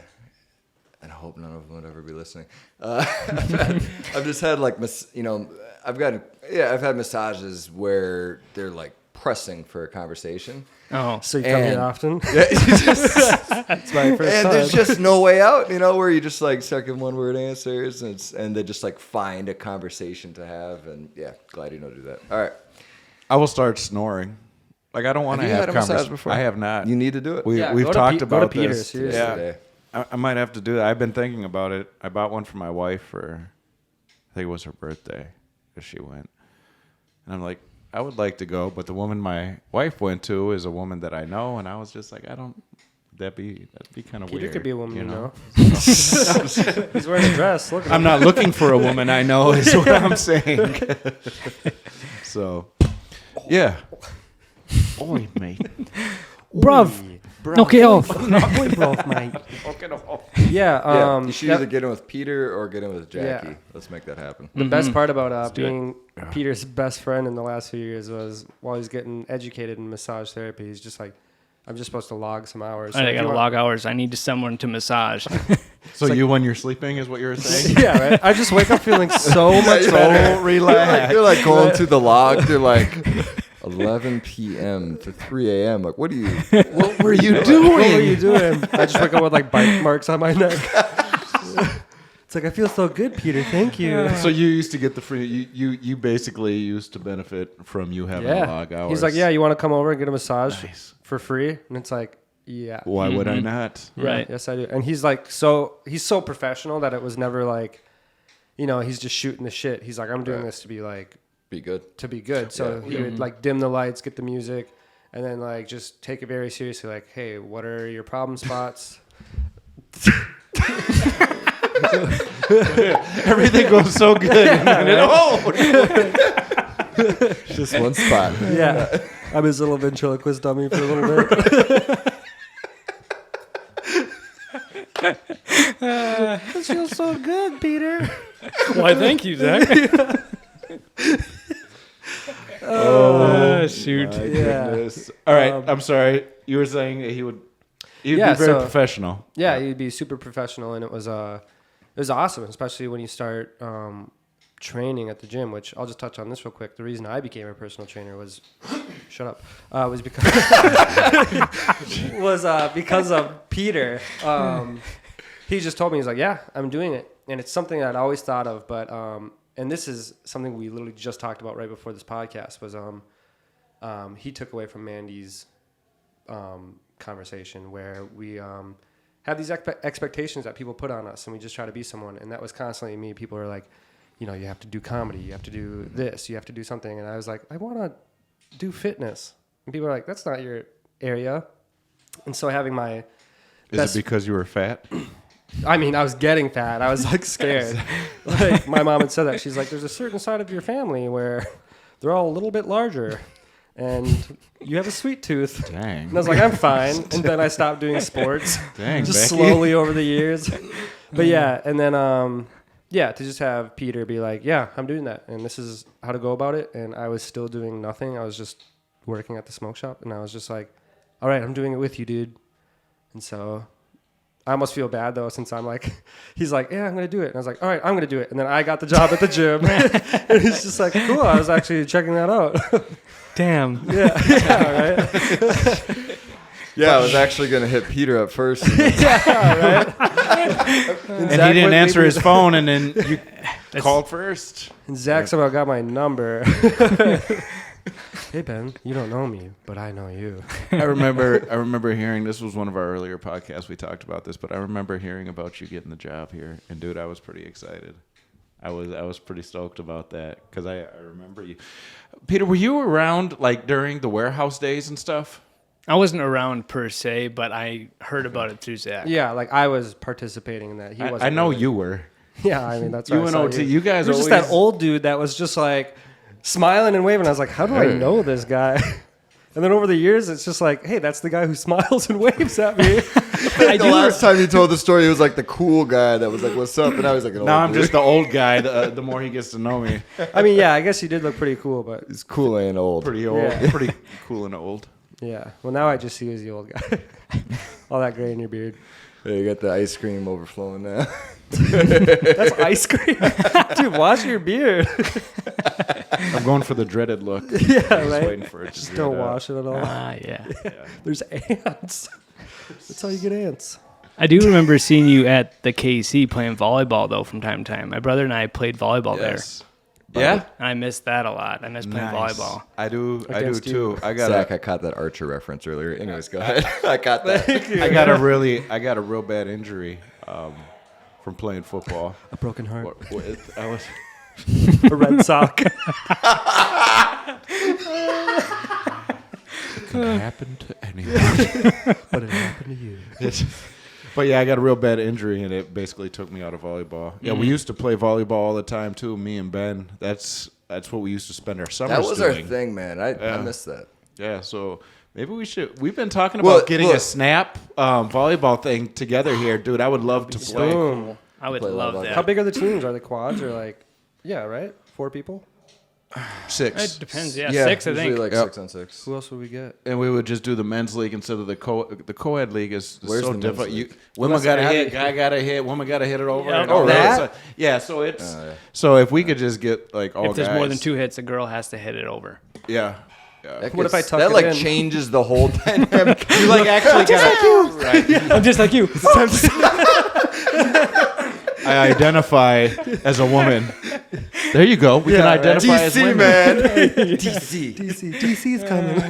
S2: and I hope none of them would ever be listening. I've just had like, I've had massages where they're like pressing for a conversation.
S4: Oh,
S3: So you come here
S2: And-
S3: often?
S2: Yeah, it's just,
S3: It's my first
S2: and
S3: time.
S2: there's just no way out, where you just like second one word answers and they just like find a conversation to have. And yeah, glad you don't do that. All right.
S1: I will start snoring. Like I don't want to
S2: Have you
S1: have
S2: had a massage
S1: conversations.
S2: before?
S1: I have not.
S2: You need to do it.
S1: We've
S3: go to
S1: talked
S3: Go
S1: about
S3: to Peter's,
S1: this.
S3: seriously.
S1: Yeah,
S2: Today.
S1: I might have to do that. I've been thinking about it. I bought one for my wife for, I think it was her birthday, as she went, and I'm like, I would like to go, but the woman my wife went to is a woman that I know, and I was just like, that'd be kind of
S3: Peter
S1: weird.
S3: could be a woman, you know.
S1: know?
S3: He's wearing a dress. Look at
S1: I'm
S3: him.
S1: not looking for a woman I know, is what I'm saying. So, yeah. Oi, mate.
S4: bruv, knock it off.
S3: Yeah.
S2: You should
S3: that-
S2: either get in with Peter or get in with Jackie.
S3: Yeah.
S2: Let's make that happen.
S3: The best part about
S1: do it.
S3: being Peter's best friend in the last few years was while he's getting educated in massage therapy, he's just like, I'm just supposed to log some hours.
S4: I
S3: if
S4: gotta
S3: you
S4: log hours. I need someone to massage.
S1: So you, when you're sleeping, is what you were saying?
S3: yeah, right. I just wake up feeling so much better.
S1: So relaxed.
S2: You're like going through the log. They're like 11 p.m. to 3 a.m. Like, what are you?
S1: What were you
S3: What
S1: doing?
S3: were you doing? I just wake up with like bite marks on my neck. It's like I feel so good, Peter. Thank you.
S1: So you used to get the free. You basically used to benefit from you having log hours.
S3: He's like, yeah, you want to come over and get a massage
S1: Nice.
S3: for free? And it's like, yeah.
S1: Why would I not?
S3: Yeah,
S4: Right.
S3: Yes, I do. And he's like, he's so professional that it was never like, he's just shooting the shit. He's like, I'm doing this to be like,
S2: Be good.
S3: to be good. So he would like dim the lights, get the music, and then like just take it very seriously. Like, hey, what are your problem spots?
S1: Everything goes so good.
S2: Just one spot.
S3: Yeah. I'm his little ventriloquist dummy for a little bit. This feels so good, Peter.
S4: Why, thank you, Zach. Shoot.
S3: Yeah.
S1: All right. I'm sorry. You were saying that he'd be very professional.
S3: Yeah, he'd be super professional, and it was awesome, especially when you start training at the gym. Which I'll just touch on this real quick. The reason I became a personal trainer was, shut up, was because because of Peter. He just told me, he's like, yeah, I'm doing it, and it's something that I always thought of, but and this is something we literally just talked about right before this podcast was he took away from Mandy's conversation where we have these expectations that people put on us, and we just try to be someone, and that was constantly me. People are like, you have to do comedy, you have to do this, you have to do something, and I was like, I want to do fitness, and people are like, that's not your area. And so having my
S1: Is it because you were fat?
S3: I was getting fat. I was like scared. Like my mom had said that. She's like, there's a certain side of your family where they're all a little bit larger and you have a sweet tooth.
S1: Dang.
S3: And I was like, I'm fine. And then I stopped doing sports.
S1: Dang,
S3: just
S1: Becky.
S3: slowly over the years. But yeah, and then Yeah, to just have Peter be like, yeah, I'm doing that, and this is how to go about it. And I was still doing nothing. I was just working at the smoke shop, and I was just like, all right, I'm doing it with you, dude. And so I almost feel bad, though, since I'm like, he's like, yeah, I'm going to do it. And I was like, all right, I'm going to do it. And then I got the job at the gym. And he's just like, cool, I was actually checking that out.
S4: Damn.
S3: Yeah, right?
S2: Yeah, I was actually going to hit Peter up first.
S3: Yeah, right?
S1: And he didn't answer his phone, and then you called first.
S3: And Zach somehow got my number. Hey, Ben, you don't know me, but I know you.
S1: I remember hearing, this was one of our earlier podcasts, we talked about this, but I remember hearing about you getting the job here, and dude, I was pretty excited. I was pretty stoked about that, because I remember you. Peter, were you around like during the warehouse days and stuff?
S4: I wasn't around per se, but I heard about it through Zach.
S3: Yeah, like I was participating in that. He wasn't.
S1: I know
S3: really.
S1: you were.
S3: Yeah, I mean, that's
S1: You
S3: why I
S1: and
S3: saw
S1: OT, you guys
S3: You're
S1: always...
S3: just that old dude that was just like smiling and waving. I was like, how do I know this guy? And then over the years, it's just like, hey, that's the guy who smiles and waves at me.
S2: The last time you told the story, he was like the cool guy that was like, what's up? And I was like,
S1: Now I'm just the old guy, the more he gets to know me.
S3: I mean, yeah, I guess you did look pretty cool, but
S2: He's cool and old.
S1: Pretty old,
S3: Yeah.
S1: pretty cool and old.
S3: yeah. Well, now I just see you as the old guy. All that gray in your beard.
S2: Yeah, you got the ice cream overflowing now.
S3: That's ice cream. Dude, wash your beard.
S1: I'm going for the dreaded look.
S3: Yeah,
S1: Just
S3: right.
S1: waiting for it to
S3: Just
S1: dread
S3: don't
S1: out.
S3: wash it at all.
S4: Yeah.
S3: There's ants. That's how you get ants.
S4: I do remember seeing you at the KC playing volleyball, though, from time to time. My brother and I played volleyball
S1: Yes.
S4: there.
S1: Yeah?
S4: And I missed that a lot. I miss playing
S1: Nice.
S4: volleyball.
S1: I do
S3: Against you.
S1: too. I got
S2: Zach, I caught that Archer reference earlier. Anyways, go ahead. I got that.
S1: I got a real bad injury from playing football.
S3: A broken heart.
S1: I was
S3: A red sock.
S1: It can happen to anyone.
S3: But it happened to you.
S1: But yeah, I got a real bad injury, and it basically took me out of volleyball. Yeah, we used to play volleyball all the time too. Me and Ben. That's what we used to spend our summers
S2: That was
S1: doing.
S2: our thing, man. I
S1: Yeah.
S2: missed that.
S1: Yeah, so maybe we should. We've been talking about
S2: Well,
S1: getting
S2: look.
S1: a snap volleyball thing together here, dude. I would love to play.
S3: Boom.
S4: I would
S2: Play
S4: love
S2: volleyball.
S4: that.
S3: How big are the teams? Are they quads or like, yeah, right? 4 people?
S1: 6.
S4: It depends. Yeah, 6, I
S2: usually
S4: think.
S2: like
S1: Yep.
S2: 6 on 6.
S3: Who else would we get?
S1: And we would just do the men's league instead of the co-ed league is
S2: Where's
S1: so
S2: the men's
S1: different.
S2: league?
S1: Women
S3: Unless
S1: got to
S3: they have
S1: hit,
S3: it.
S1: guy got to hit, woman got to hit it over.
S4: Yeah.
S1: And
S4: Oh,
S1: all
S3: that?
S1: So, yeah, so it's
S2: yeah.
S1: so if we could just get like all
S4: If there's
S1: guys,
S4: more than 2 hits, a girl has to hit it over.
S1: yeah.
S3: What if I tuck
S2: that
S3: it
S2: like
S3: in?
S2: changes the whole dynamic.
S1: You like actually got right.
S4: I'm just like you.
S1: I identify as a woman. There you go. We can identify as
S2: DC,
S1: women.
S2: man. DC.
S3: DC's coming.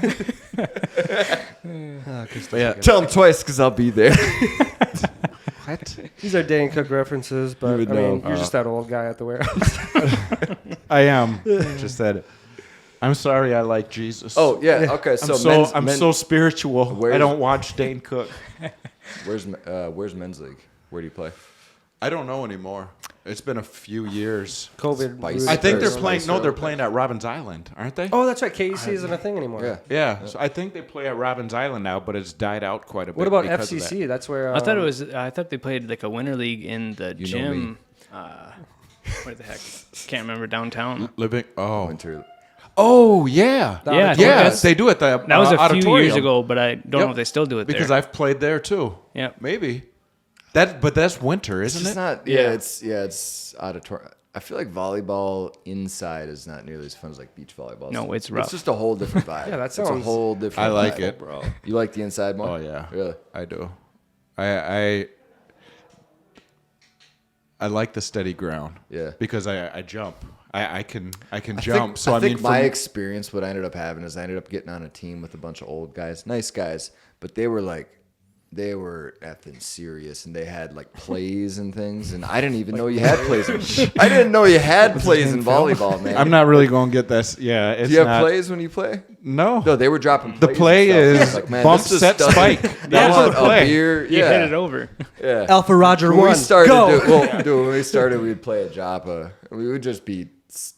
S1: But yeah,
S2: Tell him twice because I'll be there.
S1: what?
S3: These are Dane Cook references, but I
S2: would
S3: mean,
S2: know.
S3: you're just that old guy at the warehouse.
S1: I am. Just said it. I'm sorry. I like Jesus.
S2: Oh yeah. Okay. So
S1: I'm so spiritual. I
S2: Where's-
S1: don't watch Dane Cook.
S2: Where's men's league? Where do you play?
S1: I don't know anymore. It's been a few years.
S3: COVID.
S2: Spice.
S3: ruined
S1: I think
S3: it.
S1: they're
S2: Spice
S1: playing. No,
S2: Road.
S1: they're playing at Robbins Island, aren't they?
S3: Oh, that's right. KC isn't a thing anymore.
S2: Yeah.
S1: Yeah. So I think they play at Robbins Island now, but it's died out quite a bit.
S3: What about
S1: because of that.
S3: FCC? That's where
S4: I thought they played like a winter league in the
S2: You know
S4: gym. Where the heck? Can't remember downtown.
S1: Living? Oh.
S2: Winter.
S1: Oh yeah.
S3: The
S4: Yeah, I think
S1: Yeah.
S4: that's-
S1: They do it. The
S4: That was a few
S1: auditorium.
S4: years ago, but I don't
S1: Yep.
S4: know if they still do it
S1: Because
S4: there.
S1: I've played there too.
S4: Yeah.
S1: Maybe. But that's winter, isn't
S2: It's
S1: it?
S2: not.
S4: Yeah.
S2: It's auditorium. I feel like volleyball inside is not nearly as fun as like beach volleyball.
S4: No, it's rough.
S2: It's just a whole different vibe.
S3: Yeah, that
S2: It's a
S3: sounds-
S2: whole different.
S1: I like
S2: vibe,
S1: it.
S2: bro. You like the inside more?
S1: Oh yeah.
S2: Really?
S1: I do. I like the steady ground.
S2: Yeah.
S1: Because I jump. I can jump.
S2: Think,
S1: So I
S2: think
S1: mean,
S2: my
S1: from-
S2: experience, what I ended up having is I ended up getting on a team with a bunch of old guys, nice guys, but they were effing serious, and they had like plays and things, and I didn't even know you had plays. I didn't know you had plays in volleyball, man.
S1: I'm not really going to get this. Yeah. It's
S2: Do you have
S1: not,
S2: plays when you play?
S1: No.
S2: No, they were dropping.
S1: The
S2: plays
S1: play
S2: and stuff.
S1: is
S2: Like, man,
S1: bump,
S2: this is
S1: set,
S2: stuff-
S1: spike. That was
S2: want
S1: the play.
S2: A beer,
S4: You
S2: yeah.
S4: hit it over.
S2: Yeah.
S3: Alpha Roger
S2: When we
S3: 1.
S2: started,
S3: Go.
S2: when we started, we'd play at Joppa. We would just be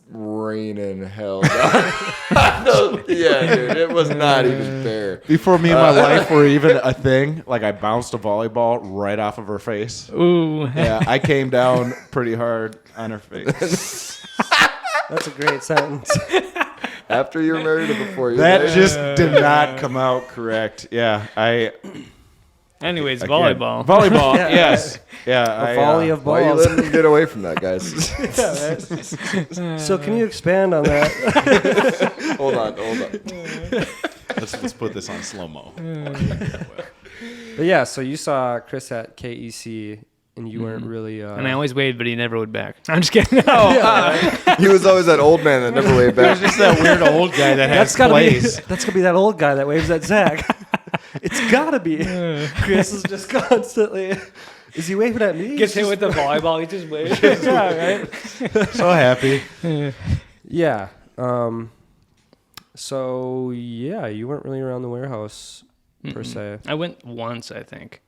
S2: raining hell down. Yeah, dude, it was not even fair.
S1: Before me and my wife were even a thing, like I bounced a volleyball right off of her face.
S4: Ooh.
S1: Yeah, I came down pretty hard on her face.
S3: That's a great sentence.
S2: After you were married or before you were
S1: That
S2: married?
S1: just did not come out correct. Yeah,
S4: Anyways,
S1: again,
S4: volleyball.
S1: Volleyball, yes. Yeah,
S3: A volley of
S2: Why are you
S3: balls.
S2: letting them get away from that, guys?
S3: So can you expand on that?
S2: hold on.
S1: Let's put this on slow-mo.
S3: But yeah, so you saw Chris at KEC, and you weren't really.
S4: And I always waved, but he never waved back. I'm just kidding.
S2: He was always that old man that never waved back.
S1: Just that weird old guy that has
S3: that's gotta
S1: plays.
S3: be. That's gonna be that old guy that waves at Zach. It's gotta be. Chris is just constantly. Is he waving at me?
S4: Gets hit with the volleyball. He just waves.
S3: Yeah, right.
S1: So happy.
S3: Yeah. So yeah, you weren't really around the warehouse per se.
S4: I went once, I think.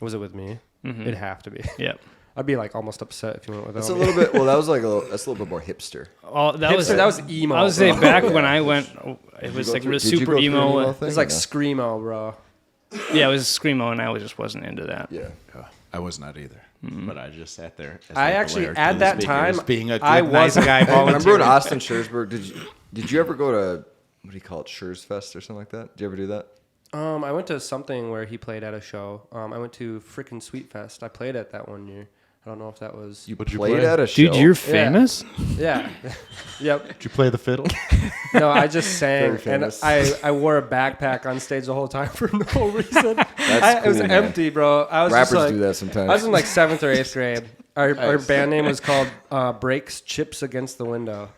S3: Was it with me?
S4: Mhm.
S3: It'd have to be.
S4: Yep.
S3: I'd be like almost upset if you went without
S2: That's a
S3: me.
S2: little bit. Well, that was like that's a little bit more hipster.
S4: Oh, that was
S3: emo.
S4: I would say
S3: bro.
S4: back when I went, it was like
S2: Did you
S4: super
S2: go through an
S4: emo.
S2: thing
S3: It's
S2: or
S3: like
S2: no?
S3: screamo, bro.
S4: Yeah, it was screamo, and I just wasn't into that.
S2: Yeah.
S1: I was not either, but I just sat there. As
S3: I
S1: like
S3: actually,
S1: Blair
S3: at
S1: to the
S3: that
S1: speakers,
S3: time,
S1: being a good,
S3: I
S1: nice
S3: was-
S1: guy.
S2: Remember when
S1: volunteering.
S2: Austin Scherzberg? Did you ever go to what do you call it, Schurz Fest or something like that? Did you ever do that?
S3: I went to something where he played at a show. I went to frickin' Sweet Fest. I played at that one year. I don't know if that was.
S2: You
S1: What'd you
S2: played
S1: play?
S2: at a show.
S4: Dude, you're famous.
S3: Yeah. Yep.
S1: Did you play the fiddle?
S3: No, I just sang,
S2: Very
S3: and
S2: famous.
S3: I wore a backpack on stage the whole time for no reason.
S2: That's
S3: It was
S2: cool, man.
S3: empty, bro. I was
S2: Rappers
S3: just like,
S2: do that sometimes.
S3: I was in like 7th or 8th grade. Our
S2: Nice.
S3: band name was called Breaks Chips Against the Window.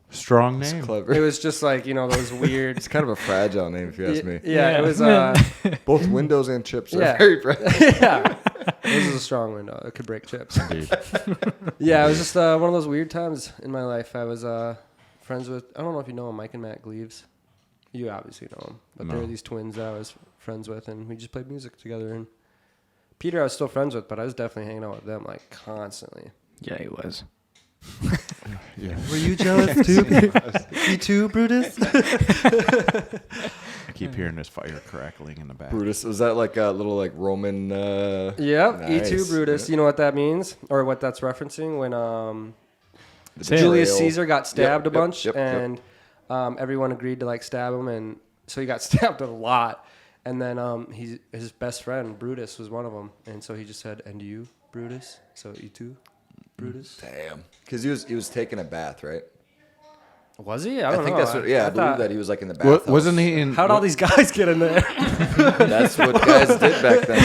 S1: Strong
S2: It's
S1: name.
S2: clever.
S3: It was just like, you know, those weird.
S2: It's kind of a fragile name, if you ask me.
S3: Yeah, it was.
S2: Both windows and chips are
S3: Yeah.
S2: very fragile.
S3: Yeah, this is a strong window. It could break chips.
S1: Indeed.
S3: Yeah, it was just one of those weird times in my life. I was friends with. I don't know if you know him, Mike and Matt Gleaves. You obviously know them, but
S1: No.
S3: they're these twins that I was friends with, and we just played music together. And Peter, I was still friends with, but I was definitely hanging out with them like constantly.
S4: Yeah, he was.
S1: Yeah.
S3: Were you jealous too? You too, Brutus?
S1: I keep hearing this fire crackling in the back.
S2: Brutus, was that like a little like Roman?
S3: Yep,
S2: Nice.
S3: E2 Brutus.
S2: Yeah.
S3: You know what that means, or what that's referencing when
S2: The
S3: Julius
S2: betrayal.
S3: Caesar got stabbed
S2: Yep,
S3: a bunch,
S2: yep.
S3: and everyone agreed to like stab him, and so he got stabbed a lot. And then his best friend Brutus was one of them, and so he just said, "And you, Brutus?" So you too, Brutus.
S2: Damn, because he was taking a bath, right?
S3: Was he? I don't
S2: think
S3: know.
S2: that's what. Yeah, I, believe
S3: thought-
S2: that he was like in the bath.
S1: Wasn't he in?
S3: How'd all these guys get in there?
S2: That's what guys did back then.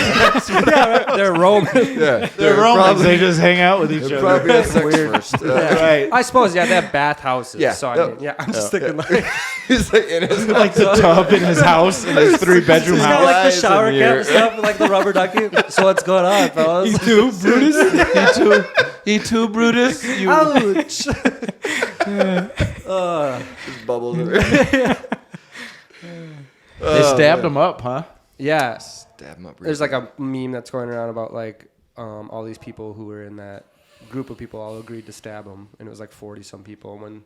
S2: Right?
S3: They're Roman.
S2: Yeah,
S1: They're Romans. They just hang out with each
S2: They
S1: other.
S2: probably had sex first.
S1: Right.
S3: I suppose, yeah, they have bathhouses.
S2: Yeah.
S3: So I
S2: Yep.
S3: mean, yeah, I'm just thinking like,
S2: He's like in his
S1: Like the tub in his house, in his 3-bedroom
S3: he's got
S1: house.
S3: like the
S2: Eyes
S3: shower
S2: and
S3: cap
S2: ear.
S3: and stuff, and like the rubber ducky. So what's going on, fellas?
S1: You too, Brutus. You too, Brutus. You.
S3: Ouch.
S2: Just bubbles. They
S1: They stabbed him up, huh?
S3: Yeah.
S2: Stab him up.
S3: There's like a meme that's going around about like all these people who were in that group of people all agreed to stab him, and it was like 40 some people. And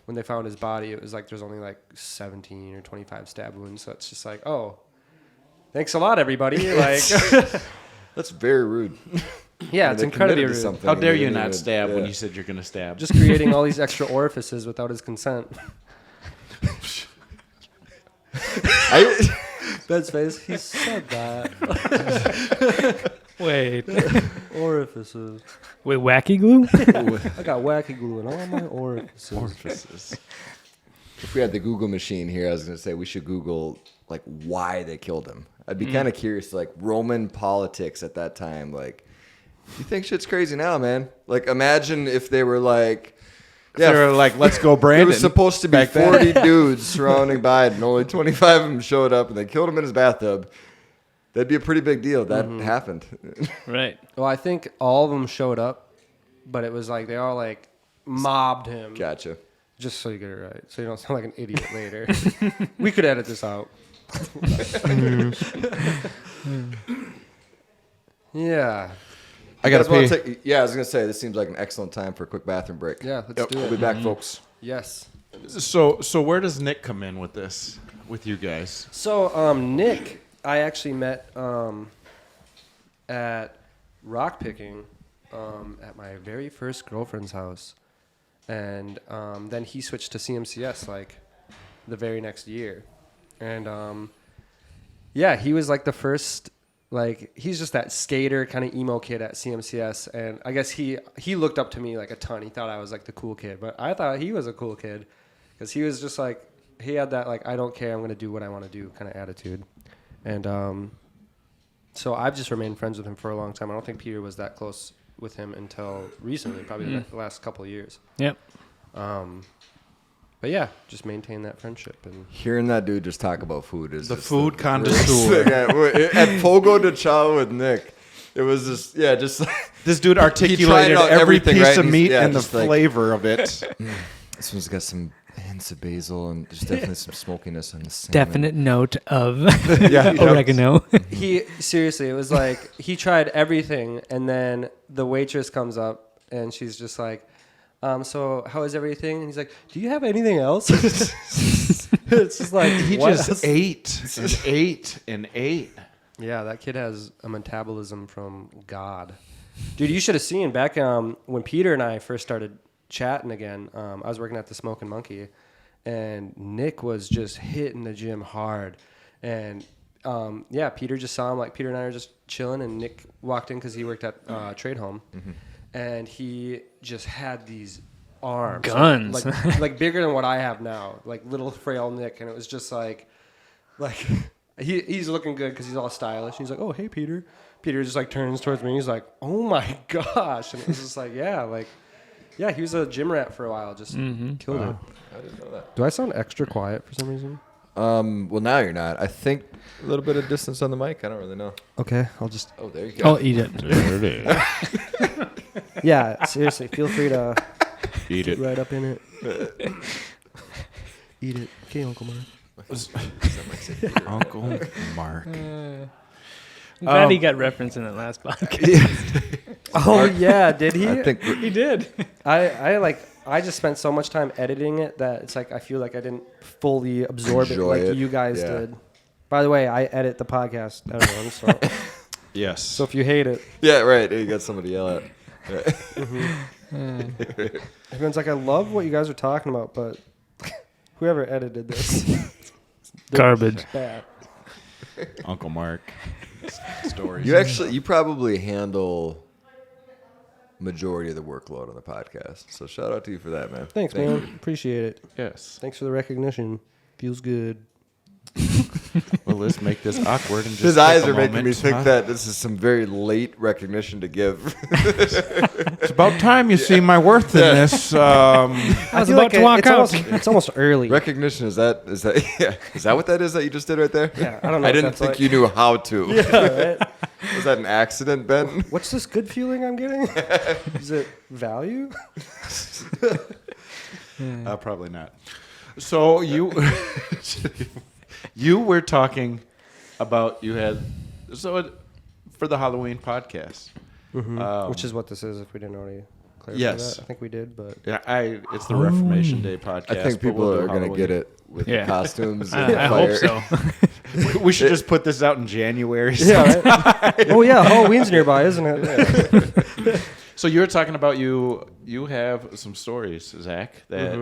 S3: when they found his body, it was like there's only like 17 or 25 stab wounds. So it's just like, oh, thanks a lot, everybody. Like,
S2: That's very rude.
S3: yeah, it's
S2: They
S3: incredibly
S2: committed to
S3: rude.
S2: something
S1: How
S2: and
S1: dare
S2: they
S1: you
S2: didn't
S1: not
S2: even-
S1: stab when
S2: yeah.
S1: you said you're gonna stab?
S3: Just creating all these extra orifices without his consent. Ben's face. He said that.
S4: Wait.
S3: Orifices.
S4: Wait, wacky glue?
S3: I got wacky glue in all my orifices.
S2: If we had the Google machine here, I was going to say we should Google like why they killed him. I'd be kind of curious, like Roman politics at that time. Like, you think shit's crazy now, man? Like, imagine if they were like,
S1: They were like, "Let's go,
S2: there
S1: Brandon."
S2: was supposed to be
S1: back then.
S2: 40 dudes surrounding Biden, and only 25 of them showed up, and they killed him in his bathtub. That'd be a pretty big deal. That happened.
S4: Right.
S3: Well, I think all of them showed up, but it was like they all like mobbed him.
S2: Gotcha.
S3: Just so you get it right, so you don't sound like an idiot later. We could edit this out. Yeah.
S1: I got to pee.
S2: I was gonna say this seems like an excellent time for a quick bathroom break.
S3: Yeah, let's do
S2: We'll
S3: it.
S2: be back, folks.
S3: Yes.
S1: So where does Nick come in with this, with you guys?
S3: So, Nick, I actually met at rock picking at my very first girlfriend's house. And then he switched to CMCS like the very next year. And yeah, he was like the first, like, he's just that skater kind of emo kid at CMCS. And I guess he looked up to me like a ton. He thought I was like the cool kid, but I thought he was a cool kid because he was just like, he had that like, I don't care, I'm going to do what I want to do kind of attitude. And so I've just remained friends with him for a long time. I don't think Peter was that close with him until recently, probably the last couple of years.
S4: Yep.
S3: But yeah, just maintain that friendship. And
S2: Hearing that dude just talk about food is
S1: The
S2: just
S1: food
S2: greatest
S1: connoisseur.
S2: thing. At Fogo de Chao with Nick, it was just
S1: This dude
S2: He tried
S1: articulated
S2: out
S1: every
S2: everything,
S1: piece
S2: right?
S1: of
S2: He's-
S1: meat
S2: yeah,
S1: and the
S2: just like-
S1: flavor of it.
S2: this one's got some hints of basil and there's definitely some smokiness on the salmon.
S4: Definite note of
S1: Yeah,
S4: oregano.
S3: he, seriously, it was like, he tried everything. And then the waitress comes up and she's just like, so how is everything? And he's like, do you have anything else? It's just like,
S1: He
S3: what
S1: just
S3: else?
S1: ate and ate and ate.
S3: Yeah, that kid has a metabolism from God. Dude, you should have seen back when Peter and I first started chatting again. I was working at the Smoking Monkey, and Nick was just hitting the gym hard. And yeah, Peter just saw him. Like, Peter and I were just chilling, and Nick walked in because he worked at Trade Home. And he just had these arms.
S4: Guns.
S3: Like bigger than what I have now. Like little frail Nick. And it was just like he's looking good because he's all stylish. He's like, oh, hey, Peter. Peter just like turns towards me. He's like, oh my gosh. And it was just like, yeah, he was a gym rat for a while. Just killed it.
S2: I didn't know that.
S3: Do I sound extra quiet for some reason?
S2: Well, now you're not. I think a little bit of distance on the mic. I don't really know.
S3: Okay, I'll just...
S2: Oh, there you go.
S4: I'll eat it.
S1: There it is.
S3: Yeah, seriously, feel free to
S1: Eat
S3: get
S1: it.
S3: right up in it. Eat it. Okay, Uncle Mark.
S1: Uncle Mark.
S4: I'm glad he got referenced in that last podcast.
S3: Oh, yeah, did he?
S2: I think
S4: He did.
S3: I just spent so much time editing it that it's like I feel like I didn't fully absorb
S2: Enjoy
S3: it like
S2: it.
S3: you guys
S2: Yeah.
S3: did. By the way, I edit the podcast, everyone, so
S1: Yes.
S3: so if you hate it,
S2: yeah, right. You got somebody to yell at.
S3: everyone's like, I love what you guys are talking about, but whoever edited this,
S4: Garbage.
S3: bad.
S1: Uncle Mark. Stories.
S2: You probably handle majority of the workload on the podcast. So shout out to you for that, man.
S3: Thanks,
S2: Thank
S3: man.
S2: you.
S3: Appreciate it.
S1: Yes.
S3: Thanks for the recognition. Feels good.
S1: Well, let's make this awkward and just
S2: His
S1: take
S2: eyes
S1: a
S2: are making
S1: moment,
S2: me think
S1: huh?
S2: that this is some very late recognition to give.
S1: It's about time you see my worth in this.
S4: I was about to walk out.
S3: It's almost early.
S2: Recognition is that yeah, is that what that is that you just did right there?
S3: Yeah, I don't know
S2: I
S3: if
S2: didn't
S3: that's
S2: think
S3: like-
S2: you knew how to.
S3: Yeah, right?
S2: Was that an accident, Ben?
S3: What's this good feeling I'm getting? Is it value?
S1: Probably not. So you you were talking about for the Halloween podcast.
S3: Which is what this is, if we didn't already clarify
S1: Yes.
S3: that. I think we did, but
S1: Yeah, it's the Reformation Day podcast.
S2: I think
S1: but
S2: people
S1: we'll do
S2: are going to
S1: Halloween.
S2: get it with
S4: Yeah.
S2: the costumes. and
S4: I
S2: fire.
S4: hope so.
S1: We should just put this out in January.
S3: yeah, right? Oh yeah, Halloween's nearby, isn't it?
S1: So you were talking about you have some stories, Zach, that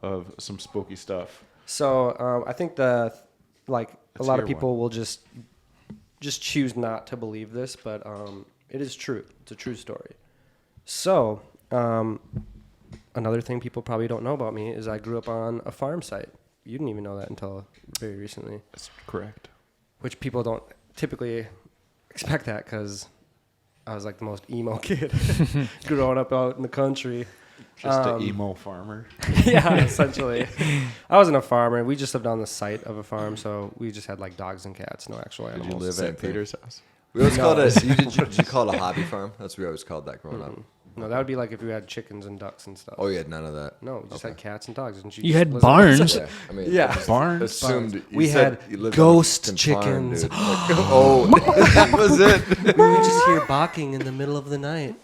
S1: of some spooky stuff.
S3: So I think a
S1: Let's
S3: lot of
S1: hear
S3: people will just choose not to believe this, but it is true. It's a true story. So another thing people probably don't know about me is I grew up on a farm site. You didn't even know that until very recently,
S1: That's correct.
S3: which people don't typically expect that because I was like the most emo kid growing up out in the country.
S1: Just an emo farmer.
S3: Yeah, essentially. I wasn't a farmer. We just lived on the site of a farm, so we just had like dogs and cats, no actual
S1: Did
S3: animals.
S1: you live
S2: Same
S1: at
S2: thing.
S1: Peter's house?
S2: We always
S3: No.
S2: called it. Did you call it a hobby farm? That's what we always called that growing up.
S3: No, that would be like if you had chickens and ducks and stuff.
S2: Oh, you had none of that.
S3: No, we just had cats and dogs. And
S4: You had
S3: lizards.
S4: barns.
S2: Yeah, I mean,
S3: Yeah.
S2: I just
S1: Barns?
S2: Assumed you
S3: We
S2: said
S3: had
S2: you lived
S3: ghost
S2: on a tin farm,
S3: chickens.
S2: dude. Like, oh, that was it.
S3: We would just hear barking in the middle of the night.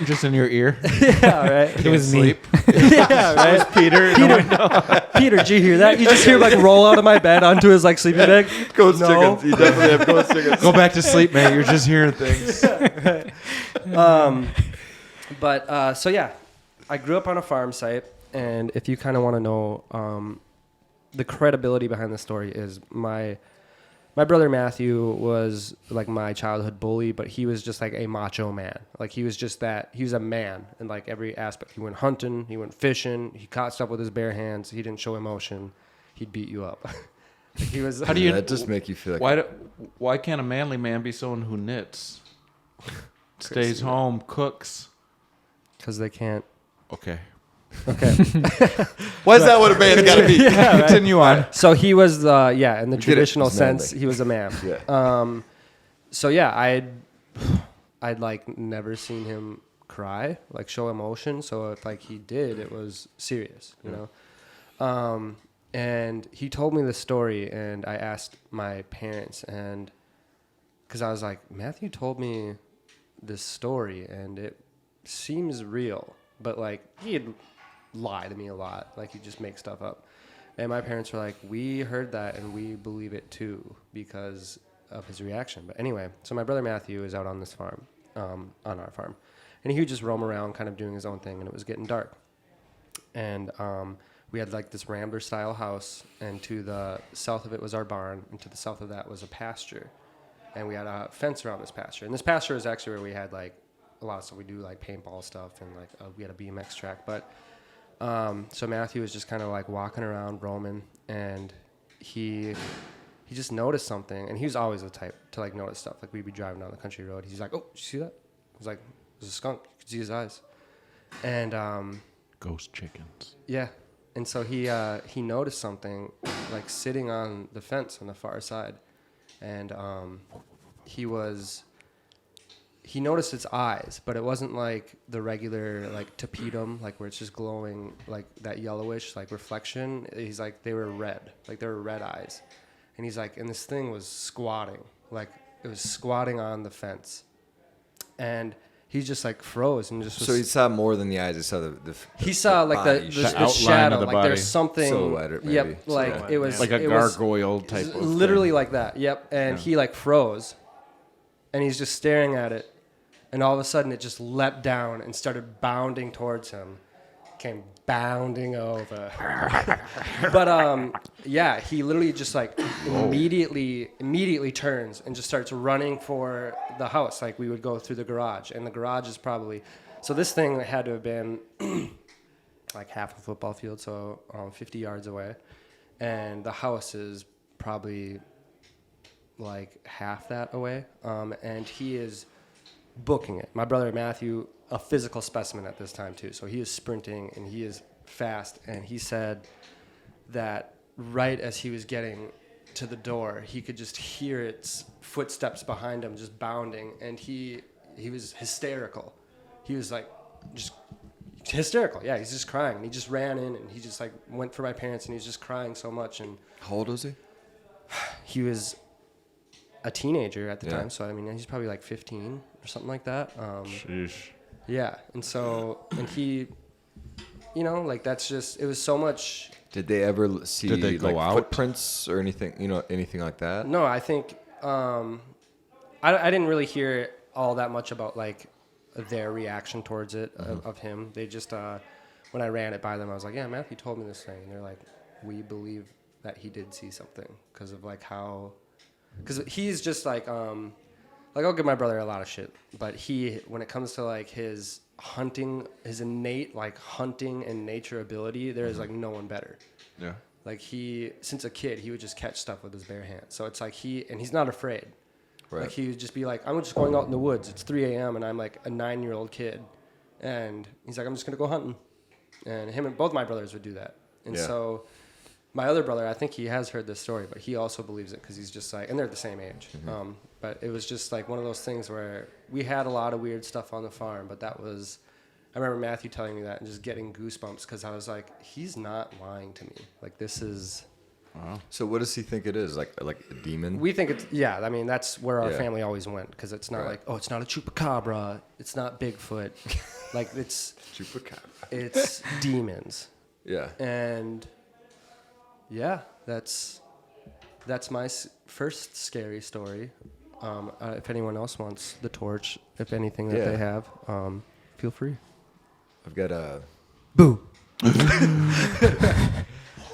S1: Just in your ear.
S3: Yeah, right.
S4: It was me.
S3: Yeah, right.
S1: Peter.
S3: Peter, did you hear that? You just hear him like roll out of my bed onto his like sleeping bag.
S2: Ghost
S3: No.
S2: chickens. You definitely have ghost chickens.
S1: Go back to sleep, man. You're just hearing things.
S3: So yeah, I grew up on a farm site, and if you kind of want to know the credibility behind the story is my brother Matthew was like my childhood bully, but he was just like a macho man. Like he was just that. He was a man in like every aspect. He went hunting, he went fishing, he caught stuff with his bare hands. He didn't show emotion. He'd beat you up. Like he was.
S1: How do you?
S2: That just make you feel like
S1: Why can't a manly man be someone who knits, stays home, cooks?
S3: Because they can't.
S1: Okay.
S3: Okay.
S2: why is that what a man's got to be?
S3: Yeah, right.
S1: Continue on.
S3: So he was, in the
S2: get it.
S3: traditional
S2: He's manly.
S3: sense, he was a man.
S2: Yeah.
S3: So yeah, I'd like never seen him cry, like show emotion. So if like he did, it was serious, you know. And he told me this story, and I asked my parents, and because I was like, Matthew told me this story, and it seems real, but like he'd lie to me a lot, like he'd just make stuff up. And my parents were like, we heard that and we believe it too because of his reaction. But anyway, so my brother Matthew is out on this farm, on our farm, and he would just roam around kind of doing his own thing, and it was getting dark. And we had like this rambler style house, and to the south of it was our barn, and to the south of that was a pasture. And we had a fence around this pasture. And this pasture is actually where we had like a lot of stuff. We do like paintball stuff, and like we had a BMX track. But so Matthew was just kind of like walking around, roaming, and he just noticed something. And he was always the type to like notice stuff. Like we'd be driving down the country road. He's like, "Oh, did you see that?" I was like, "There's a skunk." You could see his eyes. And
S1: Ghost chickens.
S3: yeah. And so he noticed something like sitting on the fence on the far side, and he noticed its eyes, but it wasn't like the regular like tapetum, like where it's just glowing like that yellowish like reflection. He's like, they were red, like they were red eyes. And he's like, and this thing was squatting, like it was squatting on the fence. And he just like froze and just was,
S2: So he saw more than the eyes. He saw
S3: he saw like
S2: body
S3: the
S1: outline
S3: shadow,
S1: of the
S3: like
S1: body.
S3: there's something.
S2: Silhouette, maybe.
S3: Yep, like
S2: Silhouette,
S3: it was
S1: Like a
S3: it was
S1: gargoyle type of
S3: literally
S1: thing.
S3: like that. Yep, and he like froze, and he's just staring at it, and all of a sudden it just leapt down and started bounding towards him, came bounding over. But yeah, he literally just like immediately turns and just starts running for the house. Like we would go through the garage, and the garage is probably, so this thing had to have been like half a football field, so 50 yards away, and the house is probably like half that away, and he is booking it. My brother Matthew, a physical specimen at this time too, so he is sprinting and he is fast, and he said that right as he was getting to the door, he could just hear its footsteps behind him just bounding, and he was hysterical. He was like just hysterical. Yeah, he's just crying. And he just ran in, and he just like went for my parents, and he was just crying so much. And
S2: How old was he?
S3: he was a teenager at the
S2: Yeah.
S3: time, so I mean he's probably like 15 or something like that.
S1: Sheesh.
S3: Yeah, and so and he, you know, like that's just, it was so much.
S2: Did they ever see
S1: Did they go
S2: like
S1: out?
S2: footprints or anything? You know, anything like that?
S3: No, I think I didn't really hear all that much about like their reaction towards it of him. They just when I ran it by them, I was like, yeah, Matthew told me this thing, and they're like, we believe that he did see something because of like how, because he's just like I'll give my brother a lot of shit, but he, when it comes to like his hunting, his innate like hunting and nature ability, there is like no one better.
S1: Yeah.
S3: Like he, since a kid, he would just catch stuff with his bare hands. So it's like and he's not afraid.
S2: Right.
S3: Like he would just be like, I'm just going out in the woods. It's 3 a.m. and I'm like a 9-year-old kid, and he's like, I'm just gonna go hunting. And him and both my brothers would do that. And
S2: Yeah.
S3: so my other brother, I think he has heard this story, but he also believes it because he's just like, and they're the same age. But it was just like one of those things where we had a lot of weird stuff on the farm, but that was, I remember Matthew telling me that and just getting goosebumps because I was like, he's not lying to me. Like, this is.
S1: Wow.
S2: So what does he think it is? Like a demon?
S3: We think it's, yeah, I mean, that's where our
S2: Yeah.
S3: family always went because it's not like, oh, it's not a chupacabra. It's not Bigfoot. Like, it's demons.
S2: Yeah.
S3: And yeah, that's my first scary story. If anyone else wants the torch, if anything that they have, feel free.
S2: I've got a...
S3: Boo.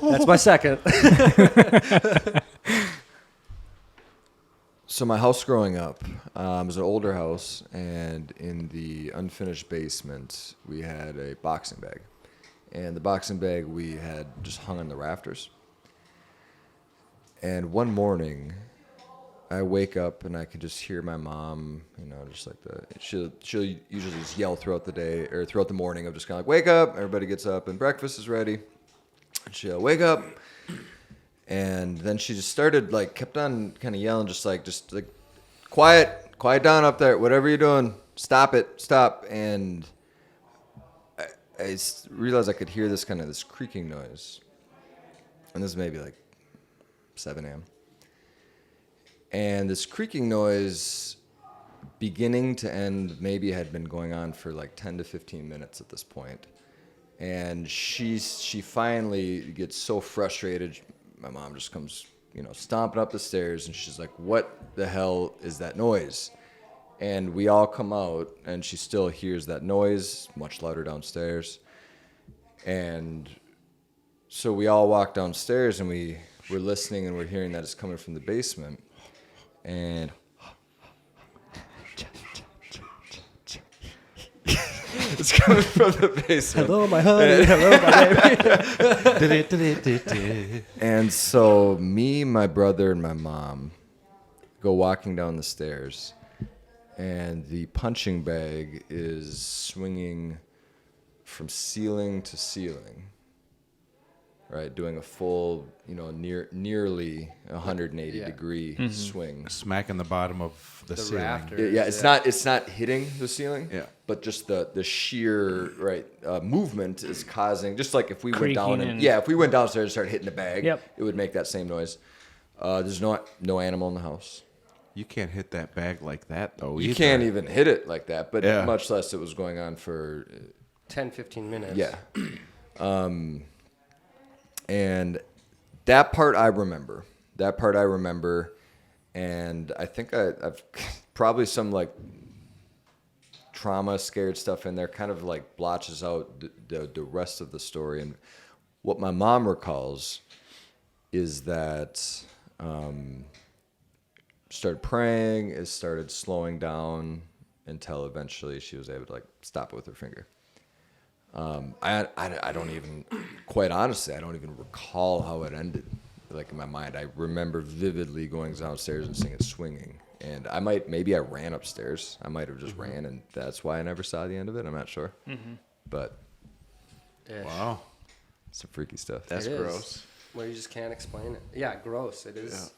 S3: That's my second.
S2: So my house growing up was an older house, and in the unfinished basement, we had a boxing bag. And the boxing bag we had just hung on the rafters. And one morning, I wake up and I can just hear my mom, just like she'll usually just yell throughout the day or throughout the morning of just kind of like, wake up, everybody gets up and breakfast is ready. And she'll wake up. And then she just started kept on kind of yelling, just like, quiet down up there, whatever you're doing, stop it, stop. And I realized I could hear this creaking noise. And this is maybe 7 a.m. And this creaking noise, beginning to end, maybe had been going on for 10 to 15 minutes at this point. And she finally gets so frustrated. My mom just comes, stomping up the stairs, and she's like, "What the hell is that noise?" And we all come out, and she still hears that noise, much louder downstairs. And so we all walk downstairs, and we're listening, and we're hearing that it's coming from the basement. And it's coming from the basement.
S3: Hello, my honey. Hello, my baby.
S2: And so me, my brother, and my mom go walking down the stairs, and the punching bag is swinging from ceiling to ceiling, right? Doing a full, nearly 180 degree swing.
S1: Smacking the bottom of the ceiling.
S3: rafters.
S2: Yeah, it's not hitting the ceiling.
S1: Yeah.
S2: But just the sheer movement is causing, just like if we went down
S4: Creaking
S2: if we went downstairs and started hitting the bag,
S4: Yep.
S2: it would make that same noise. There's no animal in the house.
S1: You can't hit that bag like that, though.
S2: You
S1: either.
S2: can't even hit it like that, but
S1: Yeah.
S2: much less it was going on for
S3: 10, 15 minutes.
S2: yeah. And that part I remember. And I think I've probably some trauma, scared stuff in there, kind of blotches out the rest of the story. And what my mom recalls is that started praying, it started slowing down until eventually she was able to stop it with her finger. I don't even, quite honestly, I don't even recall how it ended. In my mind, I remember vividly going downstairs and seeing it swinging. And maybe I ran upstairs. I might have just ran, and that's why I never saw the end of it. I'm not sure. Mm-hmm. But
S3: Ish.
S1: Wow.
S2: some freaky stuff.
S1: That's
S3: It is.
S1: gross.
S3: Well, you just can't explain it. Yeah, gross. It is.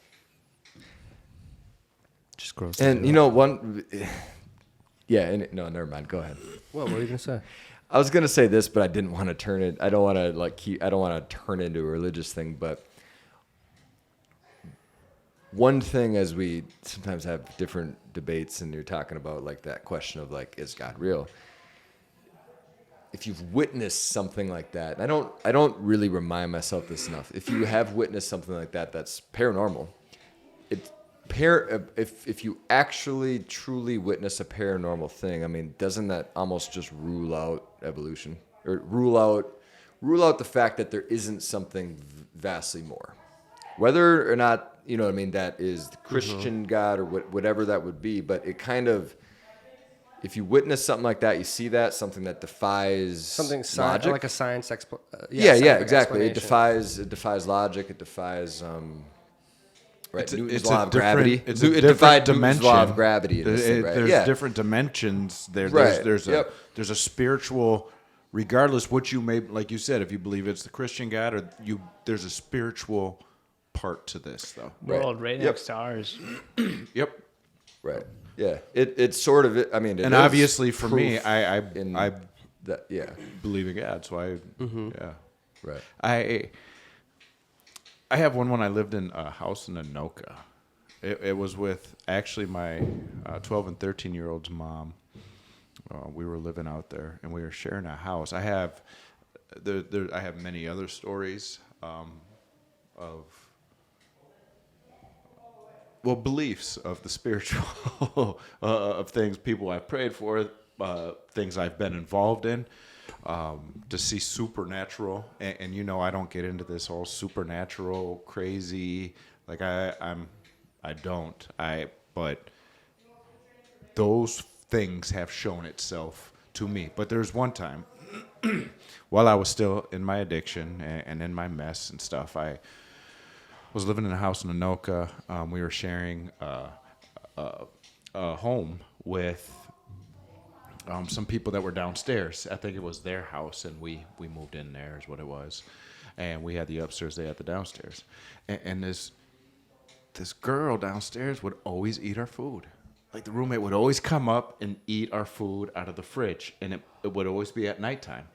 S4: Just gross.
S2: And no, never mind. Go ahead.
S3: What were you gonna say?
S2: I was gonna say this, but I didn't want to turn it. I don't want to I don't want to turn it into a religious thing. But one thing, as we sometimes have different debates, and you're talking about that question of is God real? If you've witnessed something like that, I don't really remind myself this enough. If you have witnessed something like that, that's paranormal. If you actually truly witness a paranormal thing, doesn't that almost just rule out evolution, or rule out the fact that there isn't something vastly more, whether or not that is the Christian God or whatever that would be? But it kind of, if you witness something like that, you see something that defies
S3: Something
S2: logic,
S3: like a science
S2: yeah, exactly. It
S3: explanation.
S2: defies logic. It defies right. Newton's
S1: It's
S2: law
S1: a
S2: of gravity.
S1: different. It's a
S2: It
S1: different
S2: defied
S1: dimension.
S2: Newton's law of gravity. In this thing, right?
S1: There's
S2: Yeah.
S1: different dimensions.
S2: Right.
S1: There's
S2: Yep.
S1: a spiritual regardless what you may, like you said, if you believe it's the Christian God or there's a spiritual part to this, though.
S4: World right next to ours.
S1: Yep.
S2: Right. Yeah. It's sort of. I mean, it
S1: And
S2: is
S1: obviously for me,
S2: proof
S1: I
S2: that. Yeah.
S1: believe in God, so yeah.
S2: Right.
S1: I have one when I lived in a house in Anoka. It was with actually my 12 and 13-year-old's mom. We were living out there, and we were sharing a house. I have many other stories of beliefs of the spiritual of things, people I've prayed for, things I've been involved in. To see supernatural, and I don't get into this whole supernatural crazy. Like but those things have shown itself to me. But there's one time while I was still in my addiction and in my mess and stuff, I was living in a house in Anoka. We were sharing a home with some people that were downstairs. I think it was their house, and we moved in there is what it was. And we had the upstairs, they had the downstairs. And this girl downstairs would always eat our food. Like the roommate would always come up and eat our food out of the fridge, and it would always be at nighttime.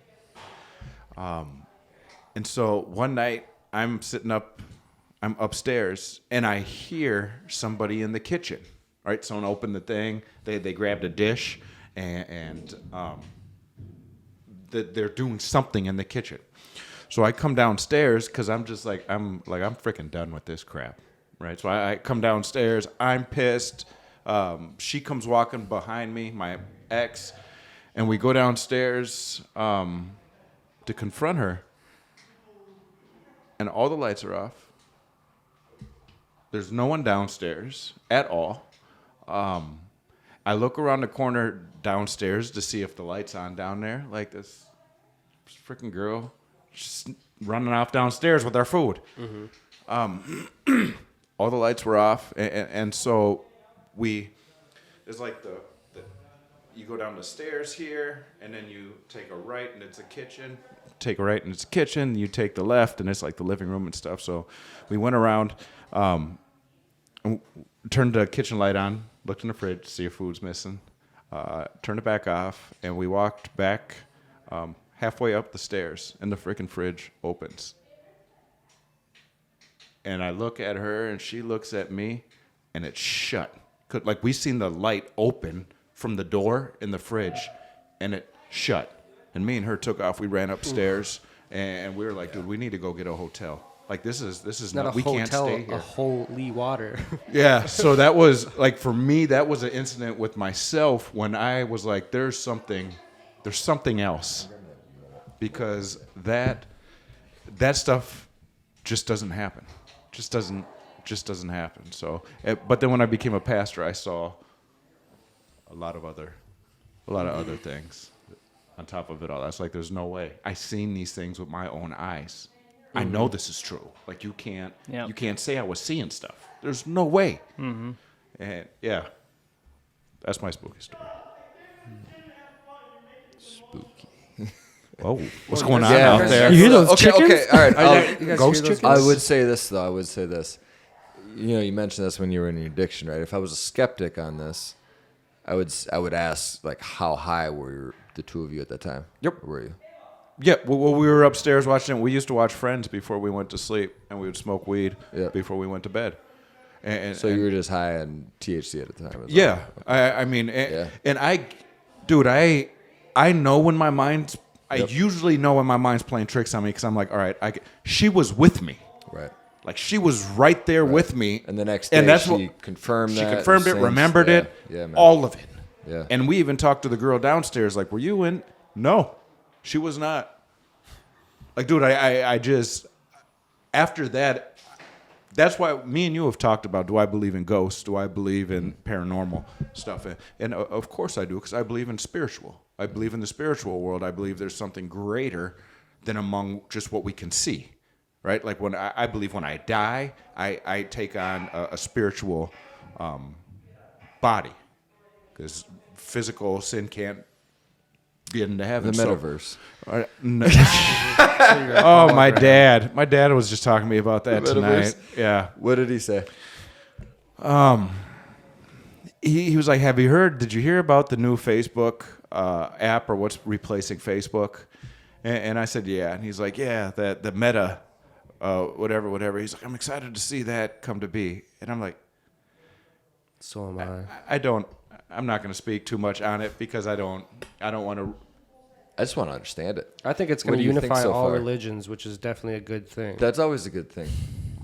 S1: And so one night I'm upstairs, and I hear somebody in the kitchen. Right, someone opened the thing. They grabbed a dish, and they're doing something in the kitchen. So I come downstairs because I'm freaking done with this crap. Right, so I come downstairs. I'm pissed. She comes walking behind me, my ex, and we go downstairs to confront her. And all the lights are off. There's no one downstairs at all. I look around the corner downstairs to see if the light's on down there. Like this freaking girl just running off downstairs with our food. Mm-hmm. All the lights were off, and so there's like the you go down the stairs here, and then you take a right, and it's a kitchen. Take a right, and it's a kitchen. You take the left, and it's like the living room and stuff. So we went around, turned the kitchen light on, looked in the fridge, see if food's missing, turned it back off, and we walked back halfway up the stairs, and the freaking fridge opens. And I look at her, and she looks at me, and it's shut. Like we seen the light open from the door in the fridge, and it shut. And me and her took off. We ran upstairs, and we were like, "Dude, we need to go get a hotel. Like this is
S3: Not
S1: not
S3: a
S1: we
S3: hotel,
S1: can't stay here."
S3: a holy water.
S1: Yeah. So that was like for me, that was an incident with myself when I was like, "There's something else," because that stuff just doesn't happen. Just doesn't happen. So, but then when I became a pastor, I saw a lot of other things on top of it all. That's like, there's no way. I seen these things with my own eyes. Mm-hmm. I know this is true. Like you can't say I was seeing stuff. There's no way. Mm-hmm. And yeah, that's my spooky story.
S2: Spooky.
S1: Whoa, what's going on out there?
S3: You hear those chickens?
S2: Okay, all right.
S3: You guys
S1: Ghost
S3: hear those
S1: chickens?
S2: I would say this, though. I would say this. You mentioned this when you were in your addiction, right? If I was a skeptic on this, I would ask, like, how high were the two of you at that time?
S1: Yep.
S2: Or were you?
S1: Yeah, well, we were upstairs watching it. We used to watch Friends before we went to sleep, and we would smoke weed before we went to bed. And
S2: You were just high on THC at the time.
S1: Yeah, I mean, and I know when my mind's. I usually know when my mind's playing tricks on me because I'm like, all right, she was with me.
S2: Right.
S1: Like she was right there with me.
S2: And the next day she confirmed that.
S1: She confirmed it, remembered it,
S2: man.
S1: all of it.
S2: Yeah.
S1: And we even talked to the girl downstairs, like, were you in? No, she was not. Like, dude, I just, after that, that's why me and you have talked about, do I believe in ghosts? Do I believe in paranormal stuff? And of course I do, because I believe in spiritual. I believe in the spiritual world. I believe there's something greater than among just what we can see, right? Like when I believe when I die, I take on a spiritual body, because physical sin can't get into heaven.
S2: The
S1: So-
S2: metaverse.
S1: Oh, my dad. My dad was just talking to me about that
S2: The
S1: tonight.
S2: metaverse?
S1: Yeah.
S2: What did he say?
S1: He was like, did you hear about the new Facebook app or what's replacing Facebook? And I said, yeah. And he's like, yeah, the Meta, whatever. He's like, I'm excited to see that come to be. And I'm like,
S3: So am I.
S1: I'm not going to speak too much on it because I don't want to.
S2: I just want to understand it.
S3: I think it's
S2: What
S3: going to
S2: do you think
S3: unify
S2: so
S3: all
S2: far?
S3: religions, which is definitely a good thing,
S2: That's always a good thing.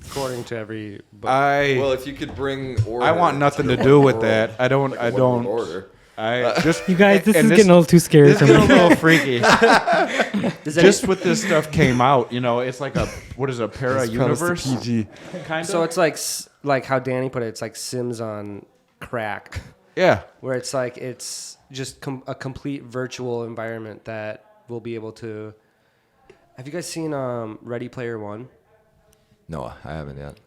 S3: according to every book.
S2: Well, if you could bring order,
S1: I want nothing to
S2: the
S1: do with
S2: world,
S1: that. I don't.
S2: like
S1: I
S2: a one-world
S1: don't.
S2: order.
S1: I just
S4: You guys, this
S1: and
S4: is getting a little too scary
S1: This
S4: for
S1: is getting
S4: me.
S1: a little freaky.
S3: Does that-
S1: Just with this stuff came out, it's like a what is it, a para universe?
S2: PG.
S1: Kind of.
S3: so it's like how Danny put it. It's like Sims on crack,
S1: Yeah.
S3: where it's like it's just a complete virtual environment that will be able to. Have you guys seen Ready Player One?
S2: No, I haven't yet.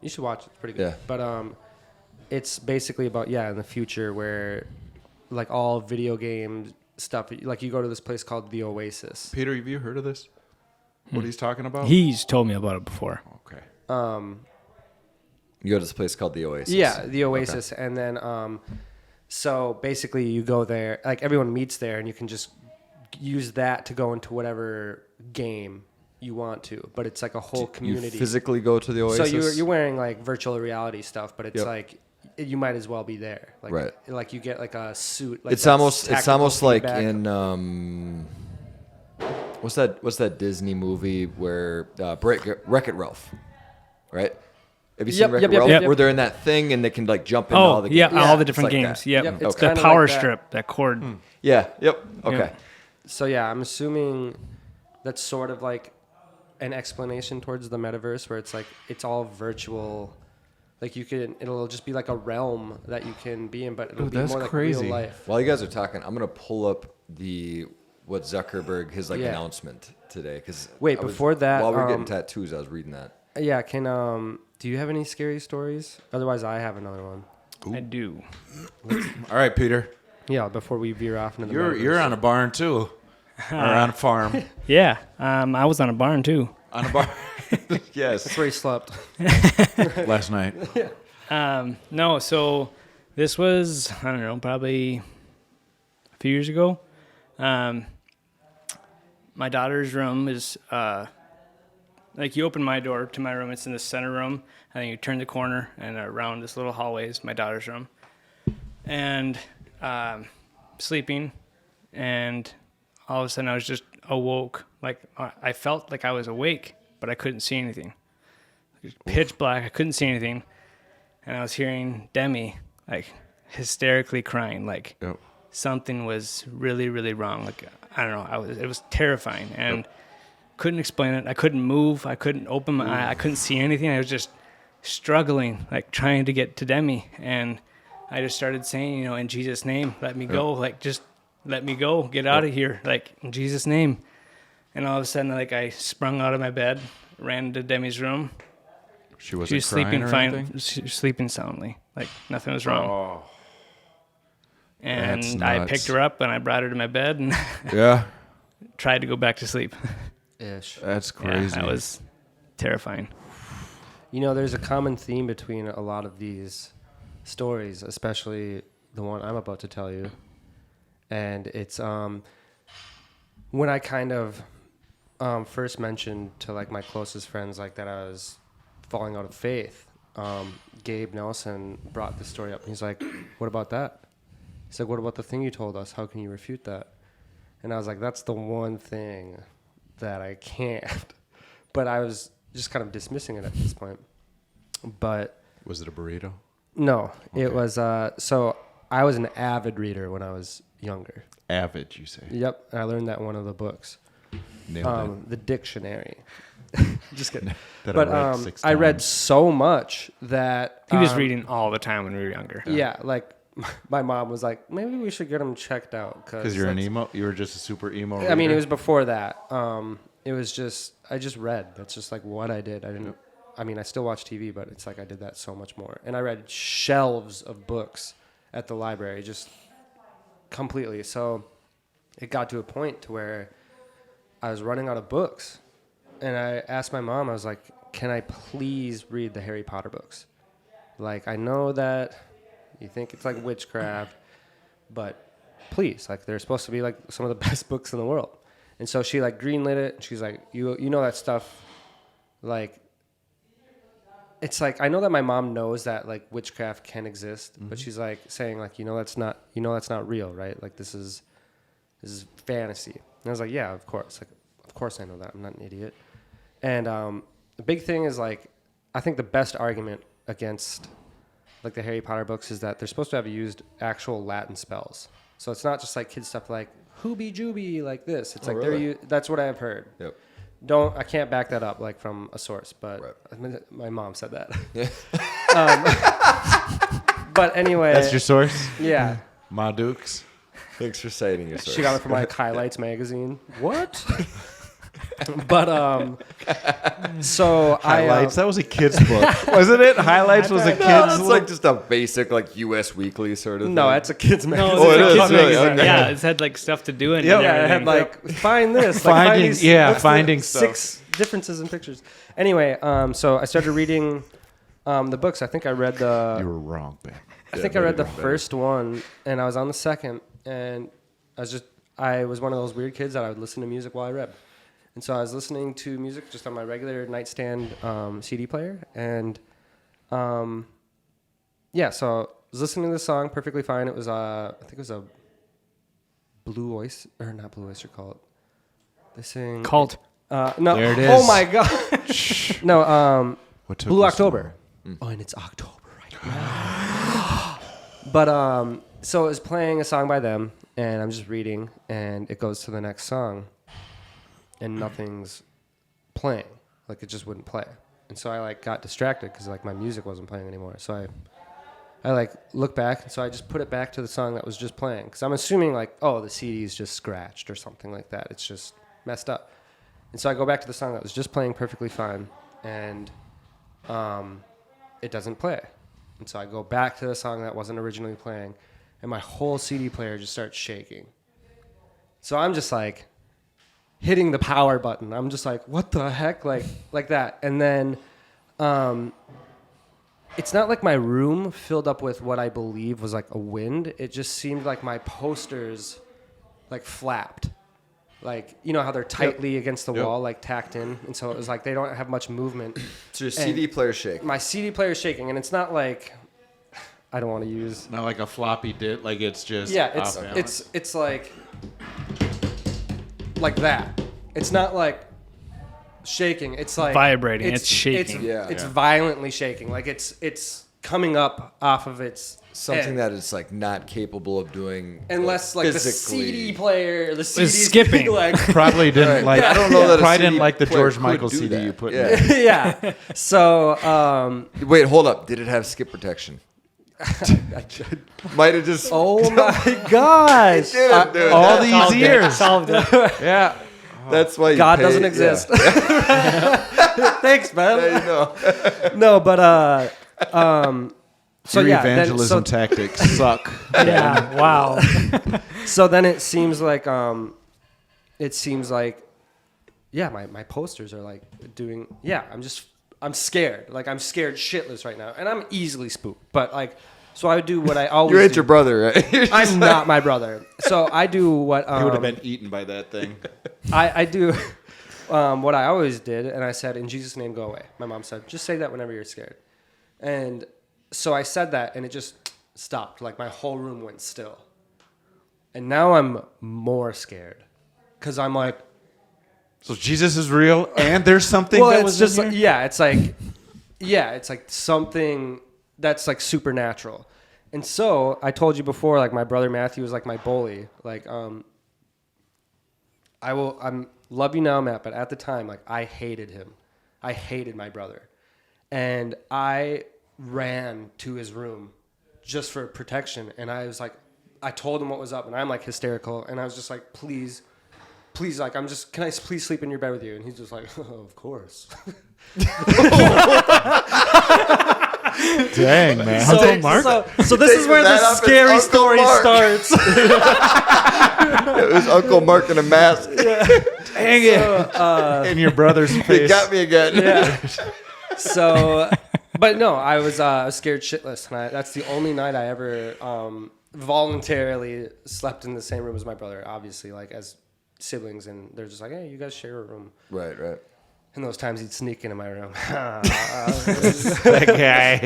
S3: You should watch it. It's pretty good.
S2: Yeah.
S3: But it's basically about in the future where like all video game stuff, like you go to this place called the Oasis.
S1: Peter, have you heard of this? What he's talking about?
S4: He's told me about it before.
S1: Okay.
S2: You go to this place called the Oasis.
S3: Yeah, the Oasis, and then so basically you go there, like everyone meets there, and you can just use that to go into whatever game you want to. But it's like a whole
S2: You
S3: community.
S2: physically go to the
S3: So
S2: Oasis.
S3: you're wearing like virtual reality stuff, but it's
S2: Yep.
S3: like you might as well be there. Like,
S2: Right.
S3: Like you get like a suit. Like
S2: It's
S3: that's
S2: almost
S3: tactical
S2: like
S3: feedback.
S2: in what's that Disney movie where Wreck-It Ralph, right? Have you seen
S3: Yep,
S2: Wreck-It
S3: yep,
S2: Ralph?
S3: yep.
S2: Where they're in that thing and they can like jump into
S4: Oh,
S2: all the games.
S4: yeah, all the
S2: It's
S4: different
S2: like
S4: games.
S2: that.
S4: Yep.
S3: Yep, it's
S4: The
S3: kinda
S4: power
S3: like that.
S4: strip, that cord.
S2: Yeah. Yep. Okay.
S4: Yeah.
S3: So yeah, I'm assuming that's sort of like an explanation towards the metaverse, where it's like it's all virtual. Like it'll just be like a realm that you can be in, but it'll
S1: Ooh,
S3: be
S1: that's
S3: more like
S1: crazy.
S3: real life.
S2: While you guys are talking, I'm gonna pull up what Zuckerberg his
S3: Yeah.
S2: announcement today because
S3: Wait, before that,
S2: while we we're getting tattoos, I was reading that.
S3: Yeah, do you have any scary stories? Otherwise, I have another one.
S4: I do.
S1: All right, Peter.
S3: Yeah, before we veer off into the
S1: You're
S3: metaverse.
S1: on a barn too, or on a farm.
S4: Yeah. I was on a barn too.
S1: On a barn. Yes.
S3: That's where he slept.
S1: Last night.
S4: No, so this was, I don't know, probably a few years ago. My daughter's room is, like you open my door to my room, it's in the center room, and then you turn the corner, and around this little hallway is my daughter's room. And sleeping, and all of a sudden I was just awoke. Like I felt like I was awake, but I couldn't see anything. It was pitch black, I couldn't see anything. And I was hearing Demi like hysterically crying, like
S1: Yep.
S4: something was really, really wrong. Like I don't know, it was terrifying, and couldn't explain it. I couldn't move. I couldn't open my eye. I couldn't see anything. I was just struggling, like trying to get to Demi, and I just started saying, in Jesus' name, let me go. Like just let me go. Get out of here. Like in Jesus' name. And all of a sudden, like I sprung out of my bed, ran to Demi's room.
S1: She wasn't
S4: She was
S1: crying
S4: sleeping
S1: or
S4: fine.
S1: anything?
S4: She was sleeping soundly, like nothing was wrong.
S1: Oh.
S4: And
S1: That's
S4: I
S1: nuts.
S4: picked her up and I brought her to my bed and
S1: Yeah.
S4: tried to go back to sleep.
S3: Ish.
S1: That's
S4: Yeah,
S1: crazy.
S4: that was terrifying.
S3: There's a common theme between a lot of these stories, especially the one I'm about to tell you. And it's when I kind of first mentioned to like my closest friends like that I was falling out of faith, Gabe Nelson brought this story up. He's like, what about that? He's like, what about the thing you told us? How can you refute that? And I was like, that's the one thing that I can't. But I was just kind of dismissing it at this point. But
S1: Was it a burrito?
S3: no, it
S1: Okay.
S3: was, so I was an avid reader when I was younger.
S1: Avid, you say.
S3: Yep. And I learned that in one of the books,
S1: Nailed
S3: the dictionary. Just kidding.
S1: That
S3: But
S1: I read 6
S3: I read
S1: times.
S3: so much that
S4: He was reading all the time when we were younger.
S3: Yeah, like my mom was like, maybe we should get him checked out
S1: Because you're an emo? You were just a super emo
S3: I mean,
S1: reader?
S3: it was before that. It was just I just read. That's just like what I did. I mean, I still watch TV, but it's like I did that so much more. And I read shelves of books at the library, just completely. So it got to a point to where I was running out of books. And I asked my mom, I was like, can I please read the Harry Potter books? Like, I know that you think it's like witchcraft, but please, like, they're supposed to be like some of the best books in the world. And so she like greenlit it. And she's like, you know that stuff, like, it's like, I know that my mom knows that like witchcraft can exist, but she's like saying like, that's not real, right? Like this is fantasy. And I was like, yeah, of course. Like, of course I know that. I'm not an idiot. And the big thing is like, I think the best argument against like the Harry Potter books is that they're supposed to have used actual Latin spells. So it's not just like kid stuff like hooby jooby like this. It's
S2: really?
S3: That's what I've heard.
S2: Yep.
S3: I can't back that up like from a source, but
S2: Right.
S3: I mean, my mom said that.
S2: Yeah.
S3: But anyway,
S1: That's your source,
S3: yeah.
S1: Ma Dukes.
S2: Thanks for citing your source.
S3: She got it from like Highlights magazine. What? But so
S1: Highlights. That was a kid's book, wasn't it? Highlights was a kid's.
S2: No, it's like just a basic like U.S. Weekly sort of
S3: no,
S2: thing.
S3: that's a kid's magazine.
S4: No,
S2: Oh, it
S4: it's a
S2: is,
S4: kids
S2: really?
S4: magazine.
S2: Okay.
S4: Yeah, it's had like stuff to do in it.
S1: Yep.
S4: and
S3: Yeah, it had
S4: everything.
S3: like find this, like, find these,
S1: finding stuff.
S3: 6 differences in pictures. Anyway, so I started reading the books. I think I read
S1: You
S3: the
S1: were wrong, Ben.
S3: I read the first one, and I was on the second, and I was one of those weird kids that I would listen to music while I read. And so I was listening to music just on my regular nightstand CD player, and yeah, so I was listening to the song perfectly fine. It was I think it was a Blue Oyster, or not Blue Oyster Cult. They sing
S4: Cult.
S3: No,
S1: There it
S3: oh
S1: is.
S3: my god, no,
S1: What took
S3: Blue
S1: you so
S3: October. Oh, and it's October right now. But so it was playing a song by them, and I'm just reading, and it goes to the next song, and nothing's playing. Like, it just wouldn't play. And so I like got distracted because like my music wasn't playing anymore. So I like look back, and so I just put it back to the song that was just playing, because I'm assuming like, oh, the CD's just scratched or something like that. It's just messed up. And so I go back to the song that was just playing perfectly fine, and it doesn't play. And so I go back to the song that wasn't originally playing, and my whole CD player just starts shaking. So I'm just like hitting the power button. I'm just like, what the heck? Like that. And then it's not like my room filled up with what I believe was like a wind. It just seemed like my posters like flapped. Like, you know how they're tightly against the wall, like tacked in. And so it was like they don't have much movement.
S2: So your CD player shake.
S3: My CD player is shaking, and it's not like, I don't want to use.
S1: Not like a floppy dip, like it's just
S3: Yeah,
S1: off balance.
S3: it's like that. It's not like shaking. It's like
S4: Vibrating. It's shaking.
S3: It's violently shaking. Like it's coming up off of its
S2: Something
S3: edge.
S2: that is like not capable of doing
S3: Unless like the
S2: physically.
S3: CD player, the CD
S4: skipping.
S3: like
S1: Probably didn't like.
S2: I don't know that a
S1: Probably
S2: CD
S1: didn't like the
S2: player
S1: George
S2: could
S1: Michael
S2: do
S1: CD
S2: that.
S1: you put.
S2: Yeah.
S1: in.
S3: yeah. So
S2: Wait, hold up. Did it have skip protection? Might have just.
S3: oh my gosh.
S2: Dude,
S1: All
S2: that-
S1: these
S4: Solved it.
S1: years.
S4: Solved it.
S1: Yeah.
S2: That's why you
S3: God
S2: pay-
S3: doesn't
S2: yeah.
S3: exist. Thanks, man.
S2: There you go.
S3: No, but so
S1: Your
S3: yeah, then,
S1: evangelism tactics suck.
S4: Yeah. Wow.
S3: so then it seems like yeah, my posters are like doing, yeah, I'm scared. Like I'm scared shitless right now, and I'm easily spooked. But like, so I would do what I always
S2: You ain't
S3: do.
S2: your brother, right? You're just
S3: I'm not my brother. So I do what
S1: He would have been eaten by that thing.
S3: I do what I always did, and I said, in Jesus' name, go away. My mom said, just say that whenever you're scared. And so I said that, and it just stopped. Like, my whole room went still. And now I'm more scared. Because I'm like...
S1: So Jesus is real, and there's something
S3: well,
S1: that
S3: it's
S1: was
S3: just
S1: in
S3: like...
S1: here?
S3: Yeah, it's like something that's, like, supernatural. And so, I told you before, like, my brother Matthew was, like, my bully. Like, I'm love you now, Matt, but at the time, like, I hated him. I hated my brother. And I ran to his room just for protection. And I was like, I told him what was up, and I'm like hysterical. And I was just like, please, like, can I please sleep in your bed with you? And he's just like, oh, of course.
S1: Dang, man.
S3: So,
S4: Mark?
S3: so this is where
S2: that
S3: the
S2: up, it's
S3: scary
S2: Uncle
S3: story
S2: Mark.
S3: starts.
S2: It was Uncle Mark in a mask.
S1: Dang it. In your brother's
S2: He
S1: face.
S2: got me again.
S3: Yeah. So, but no, I was scared shitless, and that's the only night I ever voluntarily slept in the same room as my brother. Obviously, like as siblings, and they're just like, "Hey, you guys share a room."
S2: Right.
S3: And those times he'd sneak into my room.
S1: That guy.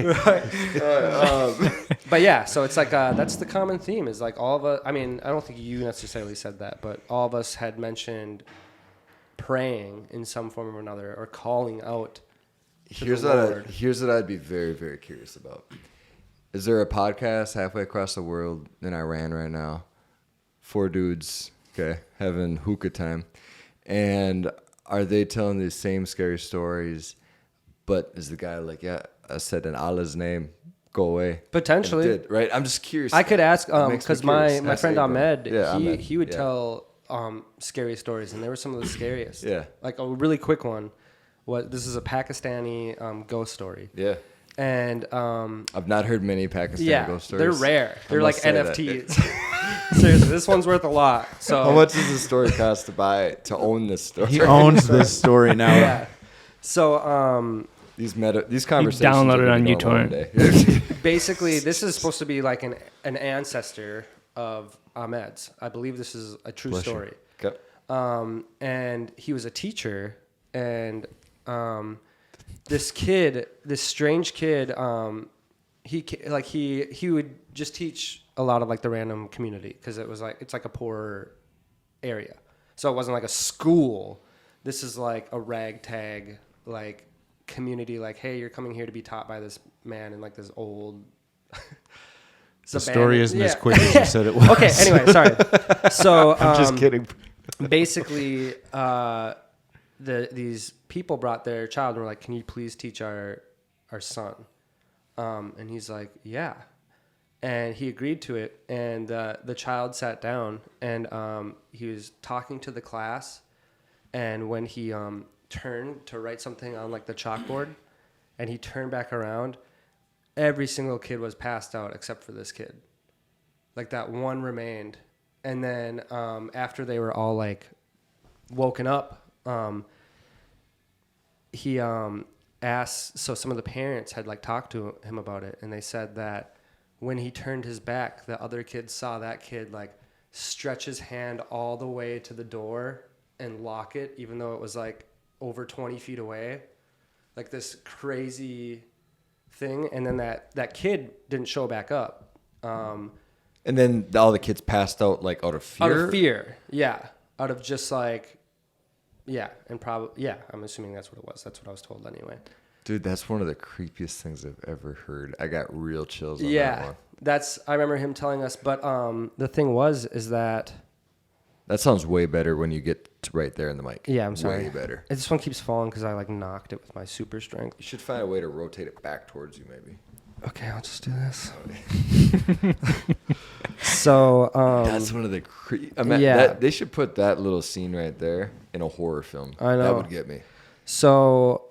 S3: But yeah, so it's like that's the common theme is like all of us. I mean, I don't think you necessarily said that, but all of us had mentioned praying in some form or another, or calling out.
S2: Here's
S3: Lord.
S2: what I'd be very, very curious about. Is there a podcast halfway across the world in Iran right now? 4 dudes, okay, having hookah time, and are they telling these same scary stories? But is the guy like, yeah, I said in Allah's name, go away?
S3: Potentially.
S2: And it did, right? I'm just curious.
S3: I could ask
S2: It makes me
S3: because
S2: curious.
S3: my
S2: Ask
S3: friend
S2: Abram.
S3: Ahmed,
S2: Yeah, Ahmed.
S3: he would
S2: Yeah.
S3: tell scary stories, and they were some of the scariest.
S2: Yeah.
S3: Like a really quick one. This is a Pakistani ghost story,
S2: Yeah.
S3: and
S2: I've not heard many Pakistani
S3: yeah,
S2: ghost stories.
S3: they're rare. They're like
S2: must say that.
S3: NFTs. Seriously, this one's worth a lot. So
S2: How much does the story cost to own this story?
S1: He owns this story now.
S3: yeah. So
S2: These conversations.
S4: download
S2: are
S4: it on
S2: gonna be going
S4: uTorrent.
S2: one day.
S3: basically, this is supposed to be like an ancestor of Ahmed's. I believe this is a true
S1: Bless you.
S3: story.
S2: Okay.
S3: And he was a teacher, and this strange kid, he would just teach a lot of like the random community because it's like a poor area, so it wasn't like a school. This is like a ragtag like community. Like, hey, you're coming here to be taught by this man in like this old.
S1: The story isn't as quick as you said it was.
S3: Okay. Anyway, sorry. So
S1: I'm just kidding.
S3: basically these people brought their child and were like, can you please teach our son? And he's like, yeah. And he agreed to it, and the child sat down, and he was talking to the class, and when he turned to write something on like the chalkboard, and he turned back around, every single kid was passed out except for this kid. Like that one remained. And then after they were all like woken up, he asked, so some of the parents had like talked to him about it, and they said that when he turned his back, the other kids saw that kid like stretch his hand all the way to the door and lock it, even though it was like over 20 feet away. Like this crazy thing. And then that kid didn't show back up.
S2: And then all the kids passed out like out of fear.
S3: Out of fear, yeah. Out of just like, yeah, and probably, yeah. I'm assuming that's what it was. That's what I was told anyway.
S2: Dude, that's one of the creepiest things I've ever heard. I got real chills on that
S3: Yeah,
S2: one.
S3: I remember him telling us. But the thing is that.
S2: That sounds way better when you get to right there in the mic.
S3: Yeah, I'm sorry.
S2: Way better.
S3: This one keeps falling because I like knocked it with my super strength.
S2: You should find a way to rotate it back towards you, maybe.
S3: Okay, I'll just do this. So
S2: That's one of the
S3: yeah.
S2: they should put that little scene right there in a horror film.
S3: I know.
S2: That would get me.
S3: So,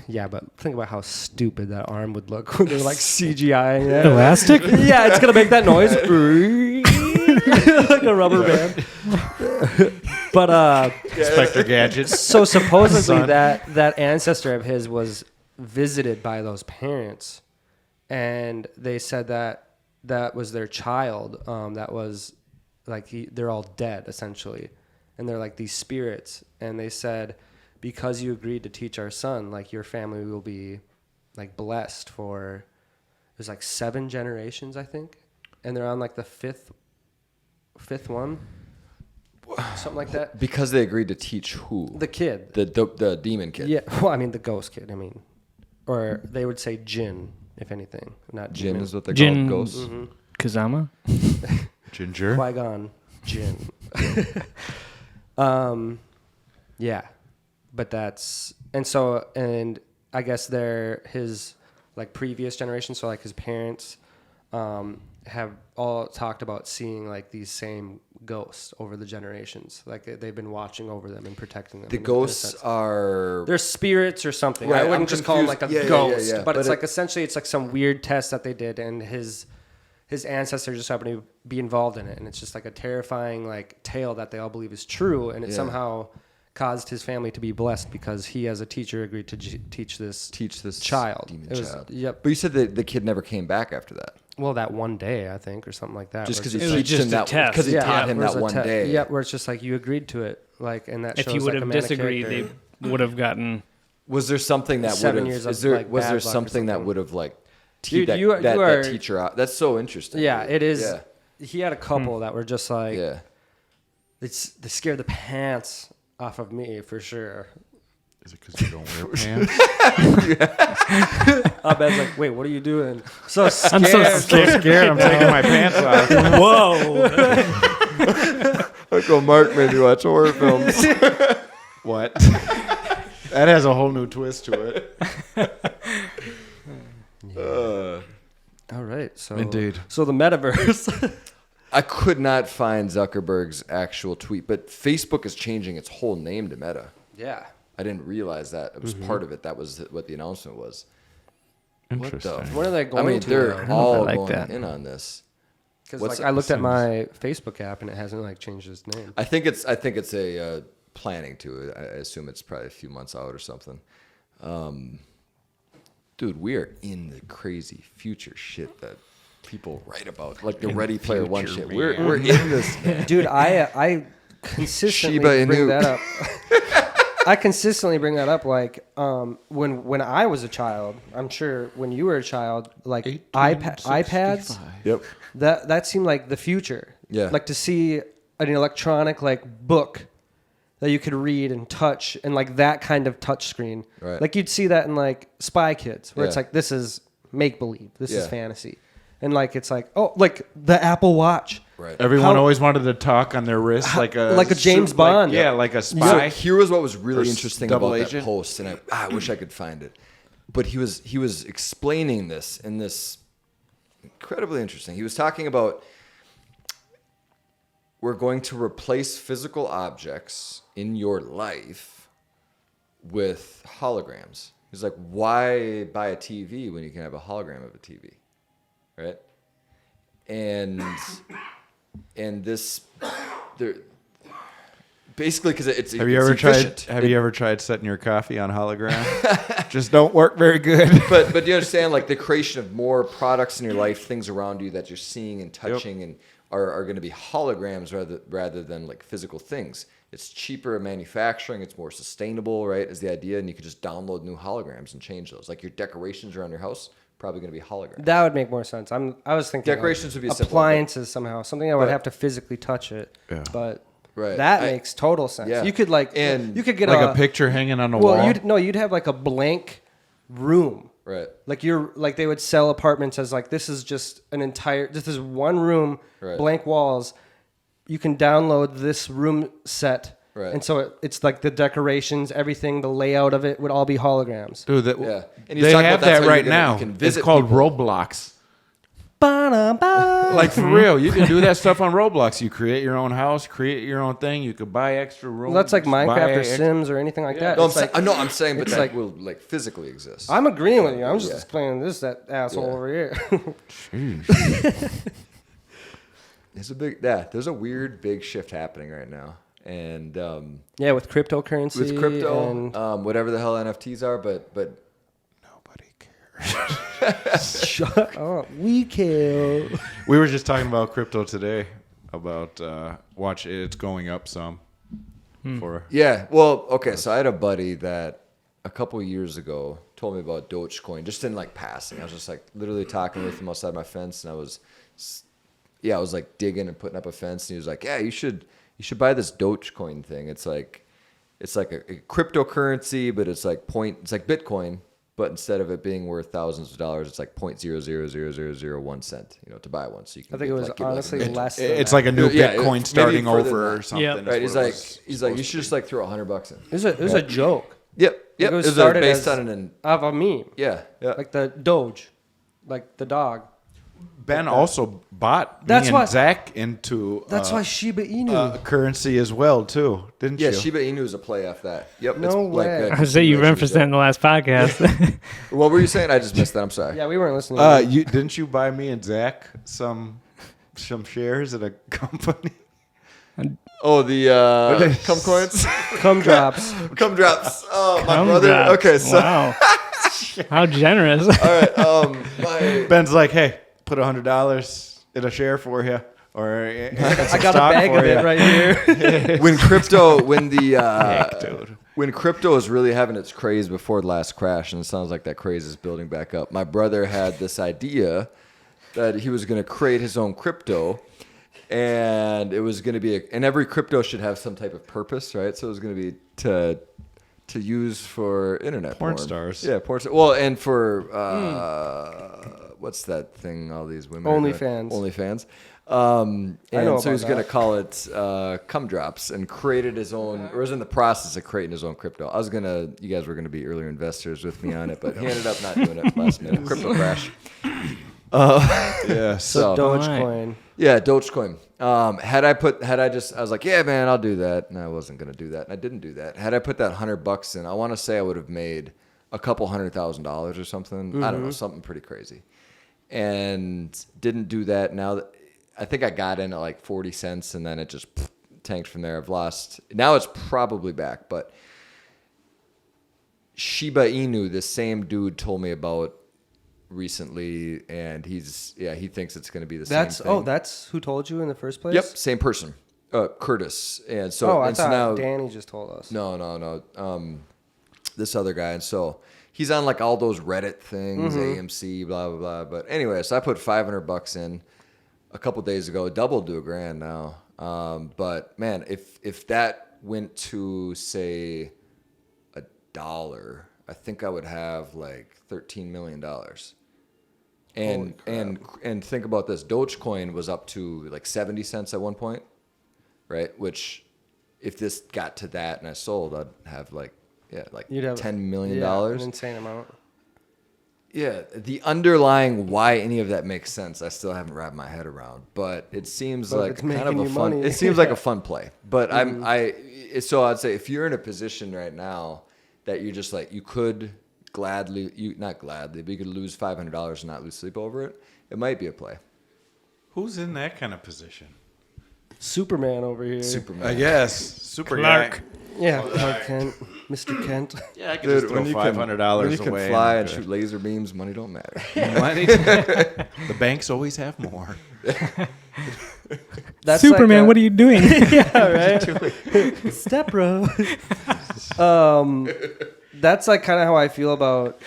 S3: yeah, but think about how stupid that arm would look when they're like CGIing it.
S4: Elastic?
S3: Yeah, it's gonna make that noise like a rubber band. But
S1: Inspector Gadget.
S3: so supposedly
S1: Son.
S3: that ancestor of his was visited by those parents, and they said that was their child. That was like they're all dead essentially, and they're like these spirits, and they said, because you agreed to teach our son, like your family will be like blessed for there's like 7 generations, I think, and they're on like the fifth one, something like that.
S2: Because they agreed to teach who?
S3: The kid.
S2: The demon kid.
S3: Yeah, well, I mean the ghost kid. I mean, or they would say jinn, if anything, not
S2: Jinn
S3: demon.
S2: is what they're
S4: Jinn.
S2: called. Ghosts.
S3: Mm-hmm.
S4: Kazama?
S1: Ginger.
S3: Qui-Gon Jinn. Yeah, but that's and I guess they're his like previous generation, so like his parents have all talked about seeing like these same ghosts over the generations. Like they've been watching over them and protecting them.
S2: The ghosts are...
S3: They're spirits or something.
S2: Right,
S3: I wouldn't
S2: I'm
S3: just call them like
S2: confused.
S3: a
S2: Yeah,
S3: ghost,
S2: yeah.
S3: but it's like essentially it's like some weird test that they did, and his ancestors just happen to be involved in it, and it's just like a terrifying like tale that they all believe is true, and it somehow caused his family to be blessed because he, as a teacher, agreed to teach this child.
S2: Demon
S3: It was-
S2: child.
S3: Yep.
S2: But you said that the kid never came back after that.
S3: Well, that one day, I think, or something like that.
S2: Just
S3: where
S2: because
S3: it's
S2: he
S4: It was
S2: teached
S4: just
S2: him
S4: a
S2: that,
S4: test.
S2: because he taught him
S3: where
S2: that
S3: it's a
S2: one day.
S3: Yeah, where it's just like you agreed to it, like, and that
S4: If
S3: shows
S4: you would
S3: like a
S4: have
S3: man of
S4: disagreed,
S3: character.
S4: they would have gotten.
S2: Was there something that would
S3: 7
S2: have?
S3: years
S2: Is
S3: of,
S2: there
S3: like,
S2: was
S3: bad
S2: there
S3: luck or
S2: something that
S3: something.
S2: would have like
S3: Dude,
S2: that,
S3: you are-
S2: that,
S3: you
S2: that
S3: are-
S2: teacher out? That's so interesting.
S3: Yeah,
S2: dude.
S3: it is.
S2: Yeah.
S3: He had a couple that were just like,
S2: Yeah.
S3: they scared the pants off of me for sure.
S1: Is it because you don't wear pants?
S3: Abed's like, wait, what are you doing? So scared.
S4: I'm so
S1: Scared. I'm taking my pants off.
S4: Whoa!
S2: Uncle Mark made me watch horror films.
S1: What? That has a whole new twist to it.
S3: All right, so
S1: Indeed.
S3: So the metaverse.
S2: I could not find Zuckerberg's actual tweet, but Facebook is changing its whole name to Meta.
S3: Yeah.
S2: I didn't realize that. It was part of it. That was what the announcement was.
S1: Interesting.
S2: What the?
S3: When are they
S2: I
S3: going
S2: mean,
S3: to?
S2: they're
S3: though?
S2: all
S4: like
S2: going
S4: that.
S2: in on this.
S3: Because
S2: What's
S3: like I looked at
S1: seems-
S3: my Facebook app and it hasn't like changed its name.
S2: I think it's a planning to it. I assume it's probably a few months out or something. Dude, we are in the crazy future shit that people write about, like the Ready Player One shit. We're in this.
S3: Dude, I consistently
S2: Shiba
S3: bring
S2: Inu.
S3: that up. I consistently bring that up. Like when I was a child, I'm sure when you were a child, like iPads,
S2: Yep.
S3: that seemed like the future.
S2: Yeah.
S3: Like to see an electronic like book that you could read and touch, and like that kind of touch screen.
S2: Right.
S3: Like you'd see that in like Spy Kids, where it's
S2: Yeah.
S3: like this is make believe, this is
S2: Yeah.
S3: fantasy, and like it's like like the Apple Watch.
S2: Right.
S1: Everyone
S3: How-
S1: alway wanted to talk on their wrist like a
S3: James Bond.
S1: Yeah, like a
S2: So
S1: spy.
S2: here was what was
S1: Or
S2: really interesting
S1: double
S2: about that
S1: agent.
S2: post, and I wish I could find it. But he was explaining this in this incredibly interesting. He was talking about we're going to replace physical objects in your life with holograms. He's like, why buy a TV when you can have a hologram of a TV, right? And this, there, basically because it's
S1: Have you
S2: it's
S1: ever
S2: efficient.
S1: tried? Have you ever tried setting your coffee on hologram? Just don't work very good.
S2: But do you understand, like, the creation of more products in your life, things around you that you're seeing and touching, and are going to be holograms rather than like physical things. It's cheaper in manufacturing. It's more sustainable, right? Is the idea, and you could just download new holograms and change those. Like your decorations around your house, probably going to be holograms.
S3: That would make more sense. I was thinking
S2: Decorations would be simple,
S3: appliances somehow, something I would
S2: but-
S3: have to physically touch it.
S1: Yeah.
S3: But
S2: Right.
S3: that
S2: I-
S3: makes total sense.
S2: Yeah.
S3: You could
S2: And
S3: you could get
S1: Like a picture hanging on the
S3: well,
S1: wall.
S3: you'd have like a blank room.
S2: Right.
S3: Like they would sell apartments as like this is one room,
S2: Right.
S3: blank walls. You can download this room set.
S2: Right.
S3: And so it's like the decorations, everything, the layout of it would all be holograms.
S1: Dude, that,
S2: Yeah. And he's
S1: they
S2: talking
S1: have
S2: about that's
S1: that
S2: how
S1: right
S2: you're gonna-
S1: now.
S2: you can
S1: It's
S2: visit
S1: called
S2: people.
S1: Roblox.
S3: Ba-da-ba.
S1: Like for real, you can do that stuff on Roblox. You create your own house, create your own thing. You could buy extra rooms.
S3: Well, that's like
S1: buy
S3: Minecraft or
S1: ex-
S3: Sims or anything like that.
S2: No,
S3: It's like-
S2: I'm saying, but
S3: it's
S2: that
S3: like-
S2: will like physically exist.
S3: I'm agreeing with you. I'm just
S2: Yeah.
S3: explaining that asshole
S2: Yeah.
S3: over here.
S2: There's a weird big shift happening right now, and
S3: Yeah, with cryptocurrency.
S2: with crypto,
S3: and
S2: whatever the hell NFTs are, but
S1: Nobody cares.
S3: shut up. We kill.
S1: We were just talking about crypto today. About watch it's going up some. For
S2: yeah. Well, okay. So I had a buddy that a couple years ago told me about Dogecoin, just in like passing. I was just like literally talking with him outside my fence, and I was like digging and putting up a fence, and he was like, "Yeah, you should buy this Dogecoin thing. It's like a cryptocurrency, but it's like Bitcoin, but instead of it being worth thousands of dollars, it's like 0.000001 cent, to buy one. So you can.
S3: I think it was
S2: give, like,
S3: honestly
S2: a mint.
S3: less than
S1: it's
S3: that.
S1: like a new
S2: Yeah,
S1: Bitcoin
S2: maybe
S1: starting
S2: further
S1: over
S2: than
S1: or
S2: that.
S1: something.
S4: Yep.
S1: is
S2: Right? He's
S1: what it
S2: like,
S1: was
S2: you
S1: supposed
S2: should
S1: to
S2: just like throw $100 in.
S3: It was a joke.
S2: Yep.
S3: It was
S2: It was
S3: started
S2: based
S3: as
S2: on
S3: of a meme.
S2: yeah.
S3: Like the Doge, like the dog.
S1: Ben also bought
S3: That's
S1: me
S3: why-
S1: and Zach into
S3: That's why Shiba Inu.
S1: currency as well too, didn't
S2: Yeah,
S1: you?
S2: Shiba Inu is a play off that. Yep.
S3: No
S2: it's
S3: way.
S2: a
S4: I say you
S2: continuation
S4: referenced
S2: of
S4: that in the last podcast.
S2: What were you saying? I just missed that. I'm sorry.
S3: Yeah, we weren't listening.
S1: You didn't you buy me and Zach some shares in a company?
S2: Oh, the cum coins?
S3: Cum drops.
S2: Cum drops. Oh, my
S4: Cum
S2: brother.
S4: drops.
S2: Okay, so.
S4: Wow. How generous.
S2: All right. My,
S1: Ben's like, hey, put $100 in a share for you, or
S3: I got a bag of it right here.
S2: when crypto, when the
S1: Heck, dude.
S2: when crypto was really having its craze before the last crash, and it sounds like that craze is building back up. My brother had this idea that he was going to create his own crypto, and it was going to be, and every crypto should have some type of purpose, right? So it was going to be to use for internet
S1: Porn stars.
S2: Yeah, porn stars. Well, and for what's that thing? All these women. are doing?
S3: OnlyFans.
S2: OnlyFans.
S3: I know
S2: And so he was
S3: about
S2: going to
S3: that.
S2: call it cum drops, and created his own, or was in the process of creating his own crypto. You guys were going to be earlier investors with me on it, but he ended up not doing it last minute. Crypto crash.
S1: Yes.
S2: So,
S3: Dogecoin.
S2: yeah, Dogecoin. I was like, yeah, man, I'll do that. And I wasn't going to do that. And I didn't do that. Had I put that $100 in, I want to say I would have made a couple $100,000 or something. I don't know, something pretty crazy. And didn't do that. Now I think I got in at like 40 cents and then it just tanked from there. I've lost. Now it's probably back. But Shiba Inu, the same dude told me about recently, and he thinks it's going to be the same thing.
S3: That's who told you in the first place?
S2: Yep, same person, Curtis. And so,
S3: I
S2: and so
S3: thought
S2: now,
S3: Danny just told us.
S2: no, this other guy, and so he's on like all those Reddit things, AMC, blah blah blah. But anyway, so I put $500 in a couple days ago, doubled to $1,000 now. But man, if that went to say $1, I think I would have like $13 million. And think about this. Dogecoin was up to like 70 cents at one point, right? Which if this got to that and I sold, I'd have
S3: You'd have
S2: $10 million.
S3: an insane amount.
S2: Yeah, the underlying why any of that makes sense, I still haven't wrapped my head around. But it seems
S3: But
S2: like
S3: it's
S2: kind of
S3: making
S2: a
S3: you
S2: fun.
S3: money.
S2: It seems like a fun play. But so I'd say if you're in a position right now that you're just like you could not gladly, but you could lose $500 and not lose sleep over it. It might be a play.
S1: Who's in that kind of position?
S3: Superman over here.
S2: Superman.
S1: I guess super
S4: Clark.
S1: guy.
S3: Yeah, Clark Kent, Mr. Kent.
S1: Yeah, I could just throw $500
S2: when you can
S1: away.
S2: fly and shoot laser beams, money don't matter.
S1: Money. The banks always have more.
S3: That's
S4: Superman,
S3: like
S4: what are you doing?
S3: yeah, right. Step bro. That's like kind of how I feel about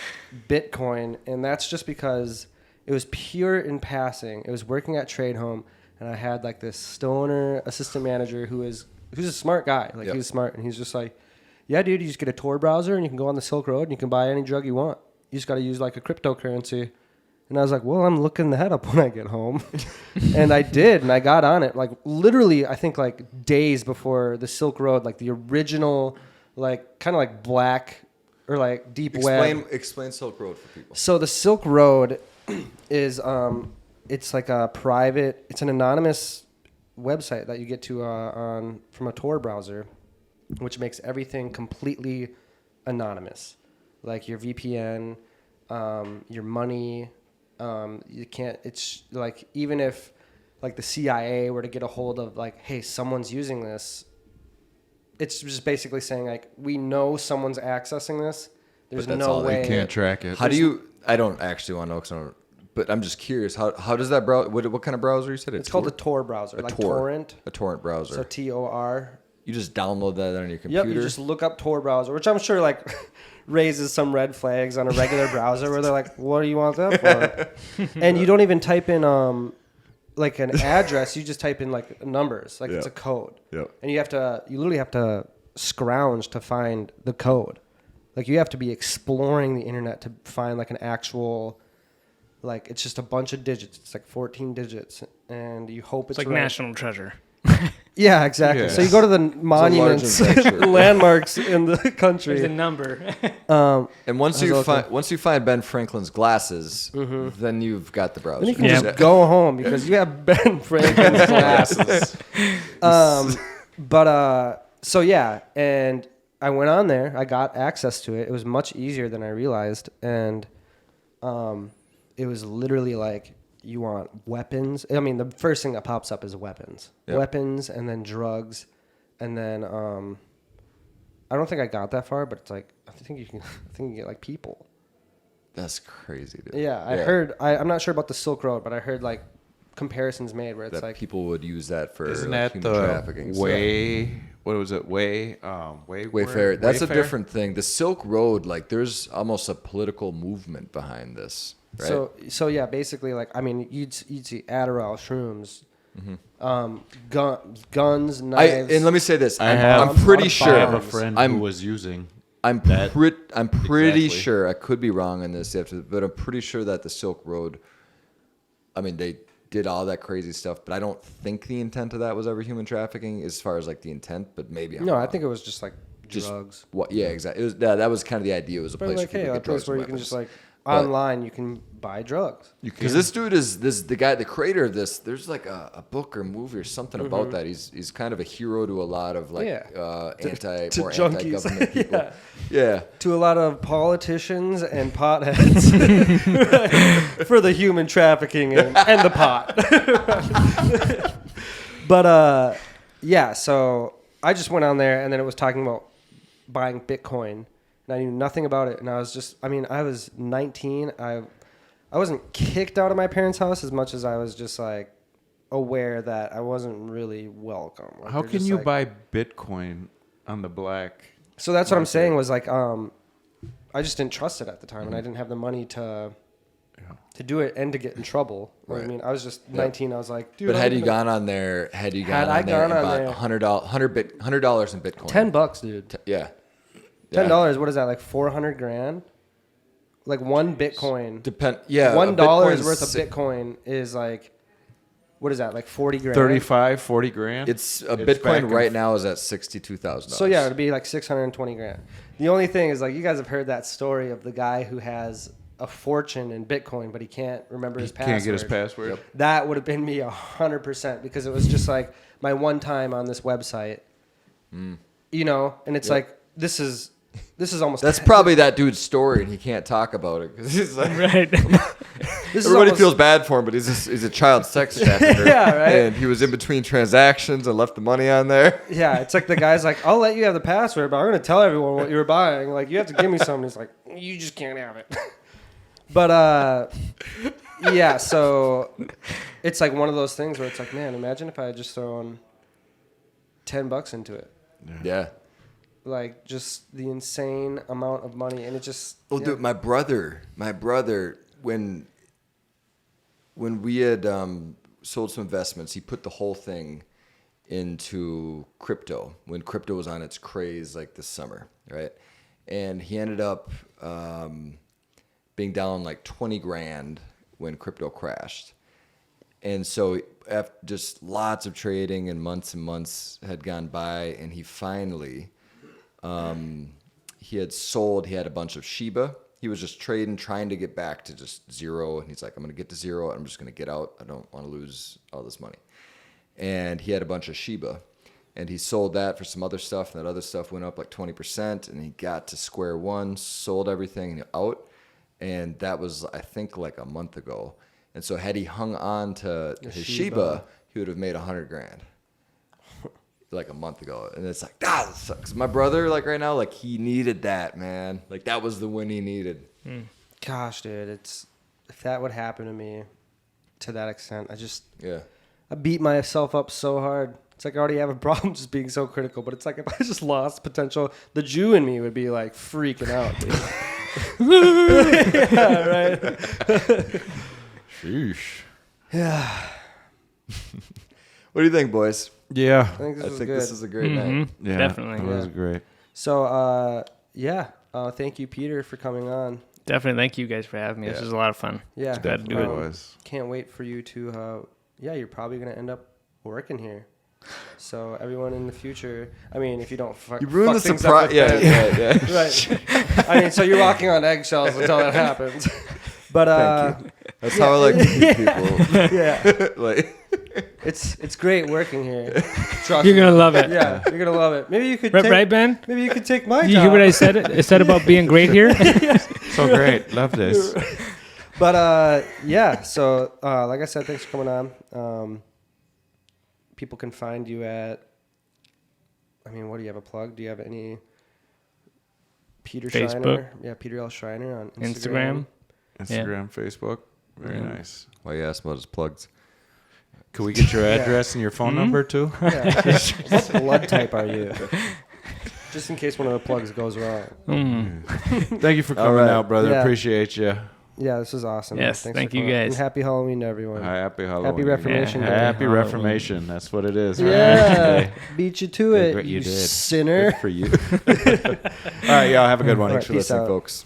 S3: Bitcoin, and that's just because it was pure in passing. It was working at Trade Home, and I had like this stoner assistant manager who's a smart guy. Like
S2: Yep.
S3: he was smart, and he's just like, yeah, dude, you just get a Tor browser, and you can go on the Silk Road, and you can buy any drug you want. You just got to use like a cryptocurrency. And I was like, well, I'm looking that up when I get home. And I did, and I got on it. Like literally, I think like days before the Silk Road, like the original, like kind of like black or like deep web.
S2: Explain Silk Road for people.
S3: So the Silk Road is it's like a private, it's an anonymous website that you get to from a Tor browser, which makes everything completely anonymous, like your VPN, your money. You can't. It's like even if like the CIA were to get a hold of like, hey, someone's using this. It's just basically saying like we know someone's accessing this. There's
S2: But that's
S3: no
S2: all they
S3: way.
S1: Can't track it.
S2: How do you? I don't actually want to know, but I'm just curious. How does that browser? What kind of browser you said?
S3: It's called a Tor browser, like torrent.
S2: A torrent browser.
S3: So TOR.
S2: You just download that on your computer.
S3: Yep, you just look up Tor browser, which I'm sure like raises some red flags on a regular browser where they're like, "What do you want that for?" And you don't even type in like an address. You just type in like numbers, like it's a code.
S2: Yep.
S3: And you literally have to scrounge to find the code. Like you have to be exploring the internet to find like an actual, like it's just a bunch of digits. It's like 14 digits, and you hope it's
S4: It's like
S3: right.
S4: National Treasure.
S3: Yeah, exactly.
S1: Yeah.
S3: So you go to the monuments,
S2: adventure.
S3: landmarks in the
S4: There's a
S3: country.
S4: number.
S2: And once
S3: That's
S2: you
S3: okay.
S2: once you find Ben Franklin's glasses, then you've got the browser.
S3: Then you can
S4: Yeah.
S3: just go home because you have Ben Franklin's glasses. So yeah, and I went on there. I got access to it. It was much easier than I realized, and it was literally like, you want weapons. I mean, the first thing that pops up is weapons,
S2: Yep.
S3: weapons, and then drugs, and then I don't think I got that far, but it's like I think you can get like people.
S2: That's crazy, dude.
S3: Yeah, I heard. I'm not sure about the Silk Road, but I heard like comparisons made where it's
S2: that
S3: like
S2: people would use that for
S1: Isn't
S2: like,
S1: that
S2: human
S1: the
S2: trafficking. stuff.
S1: way? What was it?
S2: Wayfair. That's a different thing. The Silk Road, like, there's almost a political movement behind this, right?
S3: So yeah, basically like I mean you'd see Adderall, shrooms, guns, knives.
S2: And let me say this:
S1: I
S2: I'm
S1: have-
S2: pretty
S3: I
S2: sure.
S1: I have a friend
S2: I'm-
S1: who was using.
S2: I'm
S1: that-
S2: pretty
S1: exactly.
S2: sure. I could be wrong on this, but I'm pretty sure that the Silk Road. I mean, they did all that crazy stuff, but I don't think the intent of that was ever human trafficking, as far as like the intent. But maybe I'm
S3: no,
S2: wrong.
S3: I think it was just like
S2: Just
S3: drugs.
S2: What? Yeah, exactly. It was that was kind of the idea. It was a
S3: But
S2: place
S3: like,
S2: where
S3: hey,
S2: people
S3: a
S2: get drugs
S3: place where
S2: and
S3: you can
S2: weapons.
S3: just like
S2: But-
S3: online you can buy drugs.
S2: Because this dude is the guy, the creator of this. There's like a book or movie or something about that. He's kind of a hero to a lot of like
S3: Yeah.
S2: more
S3: junkies.
S2: anti-government people.
S3: Yeah.
S2: Yeah.
S3: To a lot of politicians and potheads for the human trafficking and the pot. But yeah, so I just went on there and then it was talking about buying Bitcoin and I knew nothing about it and I was 19. I wasn't kicked out of my parents' house as much as I was just like aware that I wasn't really welcome. Like,
S1: How
S3: they're
S1: can
S3: just
S1: you
S3: like-
S1: buy Bitcoin on the black?
S3: So that's what I'm saying was like I just didn't trust it at the time and I didn't have the money to do it and to get in trouble. You know what I
S2: Right.
S3: mean, I was just 19. I was like, dude.
S2: But had
S3: I'm
S2: you
S3: gonna-
S2: gone on there, had you
S3: Had
S2: gone
S3: I
S2: on there
S3: gone
S2: and
S3: on
S2: bought
S3: there-
S2: $100 in Bitcoin,
S3: $10, dude.
S2: yeah,
S3: $10. What is that? Like 400 grand? Like one Bitcoin.
S2: Yeah,
S3: $1
S2: Bitcoin's
S3: worth of
S2: sick.
S3: Bitcoin is like, what is that? Like 40 grand.
S1: 35, 40 grand.
S2: It's a
S1: It's back
S2: Bitcoin
S1: and
S2: right now is at $62,000.
S3: So yeah, it'd be like 620 grand. The only thing is like you guys have heard that story of the guy who has a fortune in Bitcoin, but he can't remember his password.
S1: Can't get his password.
S2: Yep.
S3: That would have been me 100% because it was just like my one time on this website, you know, and it's
S2: Yep.
S3: like this is almost
S2: That's probably that dude's story, and he can't talk about it because he's like,
S4: Right.
S3: this is
S2: everybody
S3: almost-
S2: feels bad for him, but he's a child sex trafficker.
S3: Yeah, right.
S2: And he was in between transactions and left the money on there.
S3: Yeah, it's like the guy's like, I'll let you have the password, but I'm gonna tell everyone what you were buying. Like you have to give me something. He's like, you just can't have it. But yeah, so it's like one of those things where it's like, man, imagine if I had just thrown $10 into it.
S2: Yeah.
S3: Like just the insane amount of money, and it just.
S2: Well,
S3: yeah.
S2: dude, my brother, when we had sold some investments, he put the whole thing into crypto when crypto was on its craze like this summer, right? And he ended up being down like 20 grand when crypto crashed. And so after just lots of trading and months had gone by, and he finally he had a bunch of Shiba. He was just trading, trying to get back to just zero. And he's like, I'm going to get to zero. I'm just going to get out. I don't want to lose all this money. And he had a bunch of Shiba. And he sold that for some other stuff. And that other stuff went up like 20%. And he got to square one, sold everything out. And that was, I think, like a month ago. And so had he hung on to his Shiba, he would have made 100 grand. Like a month ago. And it's like, that sucks. My brother, like right now, like he needed that, man. Like that was the win he needed.
S3: Gosh, dude, if that would happen to me to that extent, I beat myself up so hard. It's like I already have a problem just being so critical, but it's like if I just lost potential, the Jew in me would be like freaking out, dude. Yeah, right.
S1: Sheesh.
S3: Yeah.
S2: What do you think, boys?
S1: Yeah.
S3: I think this
S2: I
S3: was
S2: think
S3: good.
S2: this is a great night.
S1: Yeah.
S4: Definitely.
S1: That was great.
S3: So, thank you, Peter, for coming on.
S4: Definitely. Thank you guys for having me. This
S2: Yeah.
S4: was a lot of fun.
S3: Yeah.
S4: Glad to do
S1: It
S4: it.
S1: was.
S3: Can't wait for you to, you're probably going to end up working here. So everyone in the future, I mean, if you don't
S2: You ruined the
S3: fuck things
S2: surprise.
S3: up with
S2: Yeah,
S3: that-
S2: yeah, yeah.
S3: Right. I mean, so you're walking on eggshells until that happens. But
S2: That's how I like to meet people.
S3: yeah,
S2: Like,
S3: it's great working here. Trust
S4: You're
S3: me.
S4: gonna love it.
S3: Yeah, you're gonna love it. Maybe you could
S4: Right,
S3: take,
S4: right, Ben?
S3: maybe you could take my
S4: You
S3: job.
S4: hear what I said? I said about being great here.
S1: So great. Love this.
S3: But yeah. So like I said, thanks for coming on. People can find you at. I mean, what do you have a plug? Do you have any? Peter
S4: Facebook.
S3: Schreiner. Yeah, Peter L. Schreiner on Instagram.
S1: Instagram, Facebook. Very nice.
S2: why you asked about his plugs?
S1: Can we get your address and your phone number too?
S3: Yeah. What blood type are you? Just in case one of the plugs goes wrong.
S1: Thank you for
S2: All
S1: coming
S2: right.
S1: out, brother.
S3: Yeah.
S1: Appreciate you.
S3: Yeah, this is awesome.
S4: Yes,
S3: Thanks
S4: thank
S3: for
S4: you
S3: coming.
S4: guys.
S3: And happy Halloween to everyone.
S1: Happy Halloween.
S3: Happy Reformation
S4: Yeah.
S3: Day.
S1: Happy
S4: Halloween.
S1: Reformation. That's what it is. Right?
S3: Yeah, beat you to it,
S1: Great,
S3: you
S1: did.
S3: sinner.
S1: Good for you. All right, y'all. Have a good one.
S3: All right,
S2: Thanks for
S3: peace
S2: listening,
S3: out.
S2: folks.